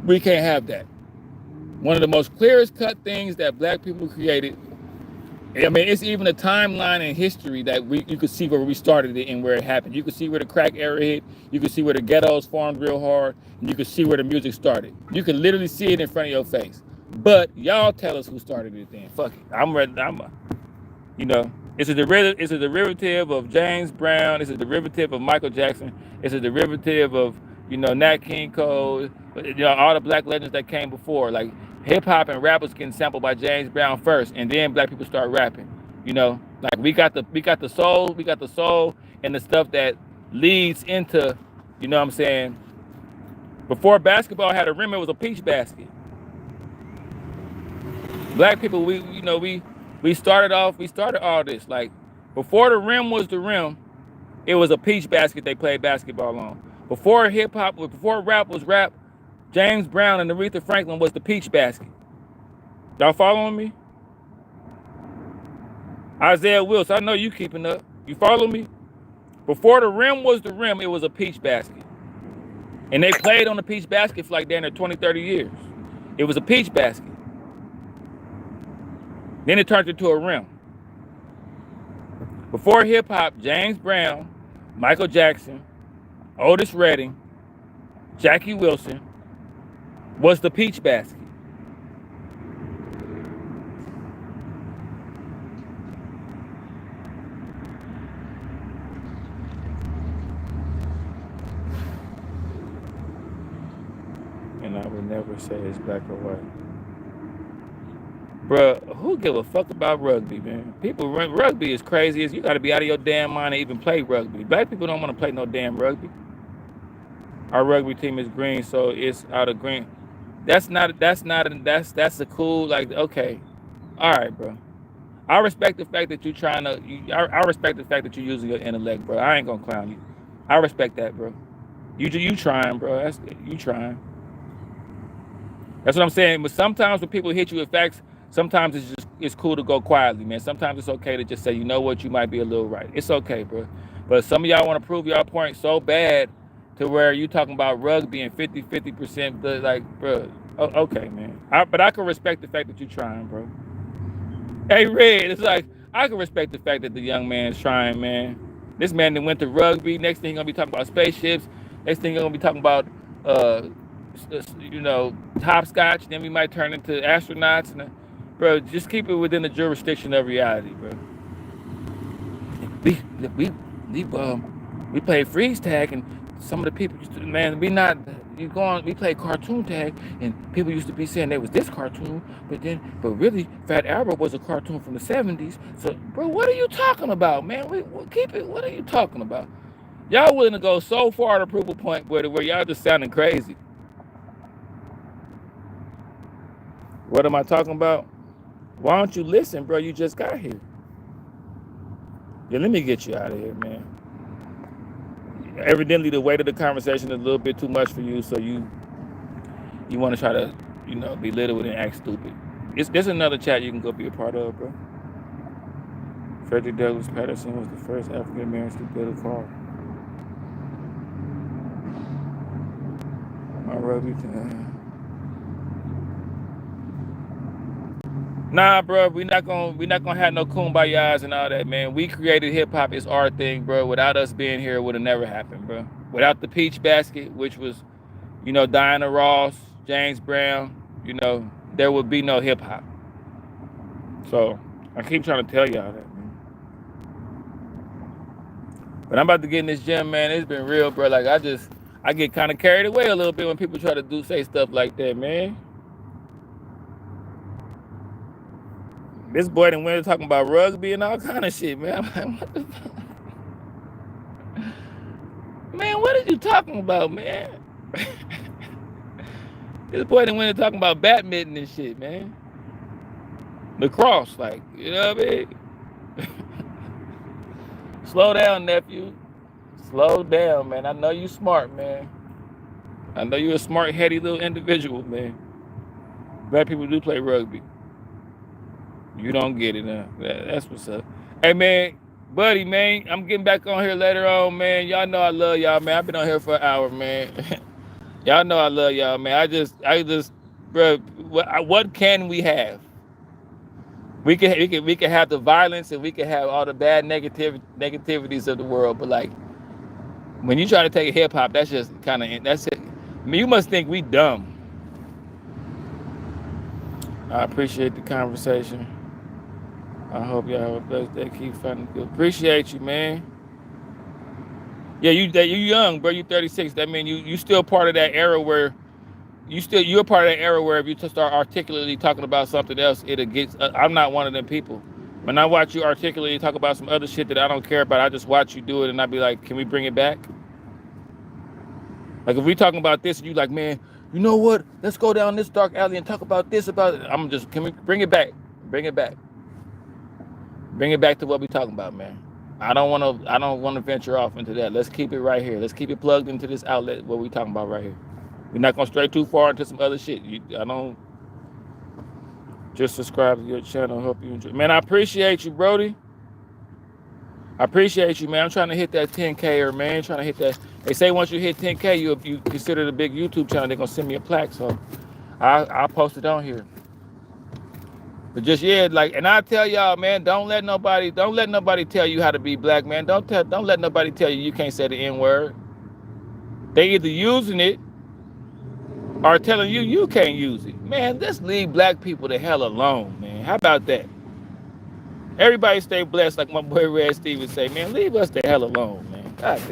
Speaker 1: we can't have that. One of the most clearest cut things that black people created. I mean, it's even a timeline in history that you could see where we started it and where it happened. You could see where the crack era hit. You could see where the ghettos formed real hard. And you could see where the music started. You could literally see it in front of your face. But y'all tell us who started it then. Fuck it. I'm ready. It's a derivative of James Brown. It's a derivative of Michael Jackson. It's a derivative of, Nat King Cole. All the black legends that came before. Like, hip hop and rap was getting sampled by James Brown first, and then black people start rapping. Like, we got the soul and the stuff that leads into, what I'm saying. Before basketball had a rim, it was a peach basket. Black people, we started all this. Like, before the rim was the rim, it was a peach basket they played basketball on. Before rap was rap, James Brown and Aretha Franklin was the peach basket. Y'all following me? Isaiah Wilson, I know you keeping up. You follow me? Before the rim was the rim, it was a peach basket. And they played on the peach basket for like damn near 20, 30 years. It was a peach basket. Then it turned into a rim. Before hip hop, James Brown, Michael Jackson, Otis Redding, Jackie Wilson was the peach basket. never say it's black or white. Bruh, who give a fuck about rugby, man? People run rugby is crazy as you gotta be out of your damn mind to even play rugby. Black people don't want to play no damn rugby. Our rugby team is green, so it's out of green. That's a cool, like, okay. All right, bro. I respect the fact that you're trying to. I respect the fact that you're using your intellect, bro. I ain't gonna clown you. I respect that, bro. You trying, bro. That's you trying. That's what I'm saying. But sometimes when people hit you with facts, sometimes it's cool to go quietly, man. Sometimes it's okay to just say, you know what, you might be a little right. It's okay, bro. But some of y'all want to prove y'all point so bad to where you talking about rugby and 50%, but like, bro. Okay, man. But I can respect the fact that you're trying, bro. Hey, Red, it's like, I can respect the fact that the young man's trying, man. This man that went to rugby. Next thing he's going to be talking about spaceships. Next thing he's going to be talking about, hopscotch. Then we might turn into astronauts. And, bro, just keep it within the jurisdiction of reality, bro. We played freeze tag, and some of the people used to, man, we played cartoon tag, and people used to be saying there was this cartoon, but really, Fat Albert was a cartoon from the 70s. So, bro, what are you talking about, man? Keep it. What are you talking about? Y'all willing to go so far to prove a point where y'all just sounding crazy. What am I talking about? Why don't you listen, bro? You just got here. Yeah, let me get you out of here, man. Evidently, the weight of the conversation is a little bit too much for you, so you want to try to, belittle it and act stupid. There's another chat you can go be a part of, bro. Frederick Douglass Patterson was the first African American to build a car. My rugby team. Nah, bro, we not gonna have no kumbayas and all that, man. We created hip hop. It's our thing, bro. Without us being here, it would have never happened, bro. Without the Peach Basket, which was, Diana Ross, James Brown, there would be no hip hop. So I keep trying to tell y'all that, man. But I'm about to get in this gym, man. It's been real, bro. Like I get kind of carried away a little bit when people try to say stuff like that, man. This boy done went talking about rugby and all kind of shit, man. I'm like, what the fuck? Man, what are you talking about, man? This boy done went talking about badminton and shit, man. Lacrosse, like, you know what I mean? Slow down, nephew. Slow down, man. I know you smart, man. I know you're a smart, heady little individual, man. Black people do play rugby. You don't get it, huh? That's what's up. Hey, man, buddy, man, I'm getting back on here later on, man. Y'all know I love y'all, man. I've been on here for an hour, man. Y'all know I love y'all, man. I just, bro, what can we have? We can have the violence and we can have all the bad negativities of the world, but like, when you try to take hip hop, that's just kind of, that's it. I mean, you must think we dumb. I appreciate the conversation. I hope y'all have a blessed day. Keep fighting good. Appreciate you, man. Yeah, you young, bro. You 36. That mean you still part of that era where you're part of that era where if you just start articulately talking about something else, it'll get. I'm not one of them people. When I watch you articulately talk about some other shit that I don't care about, I just watch you do it and I be like, can we bring it back? Like if we talking about this and you like, man, you know what? Let's go down this dark alley and talk about this, about it. Can we bring it back? Bring it back. Bring it back to what we talking about, man. I don't want to venture off into that. Let's keep it right here. Let's keep it plugged into this outlet, what we talking about right here. We're not going to stray too far into some other shit. I don't. Just subscribe to your channel. Hope you enjoy. Man, I appreciate you, Brody. I appreciate you, man. I'm trying to hit that 10K, man. Trying to hit that. They say once you hit 10K, you consider the big YouTube channel. They're gonna send me a plaque, so I'll post it on here. But just like, and I tell y'all, man, don't let nobody tell you how to be black, man. Don't let nobody tell you can't say the N-word. They either using it or telling you can't use it. Man, let's leave black people the hell alone, man. How about that? Everybody stay blessed, like my boy Red Stevens say, man, leave us the hell alone, man. God damn.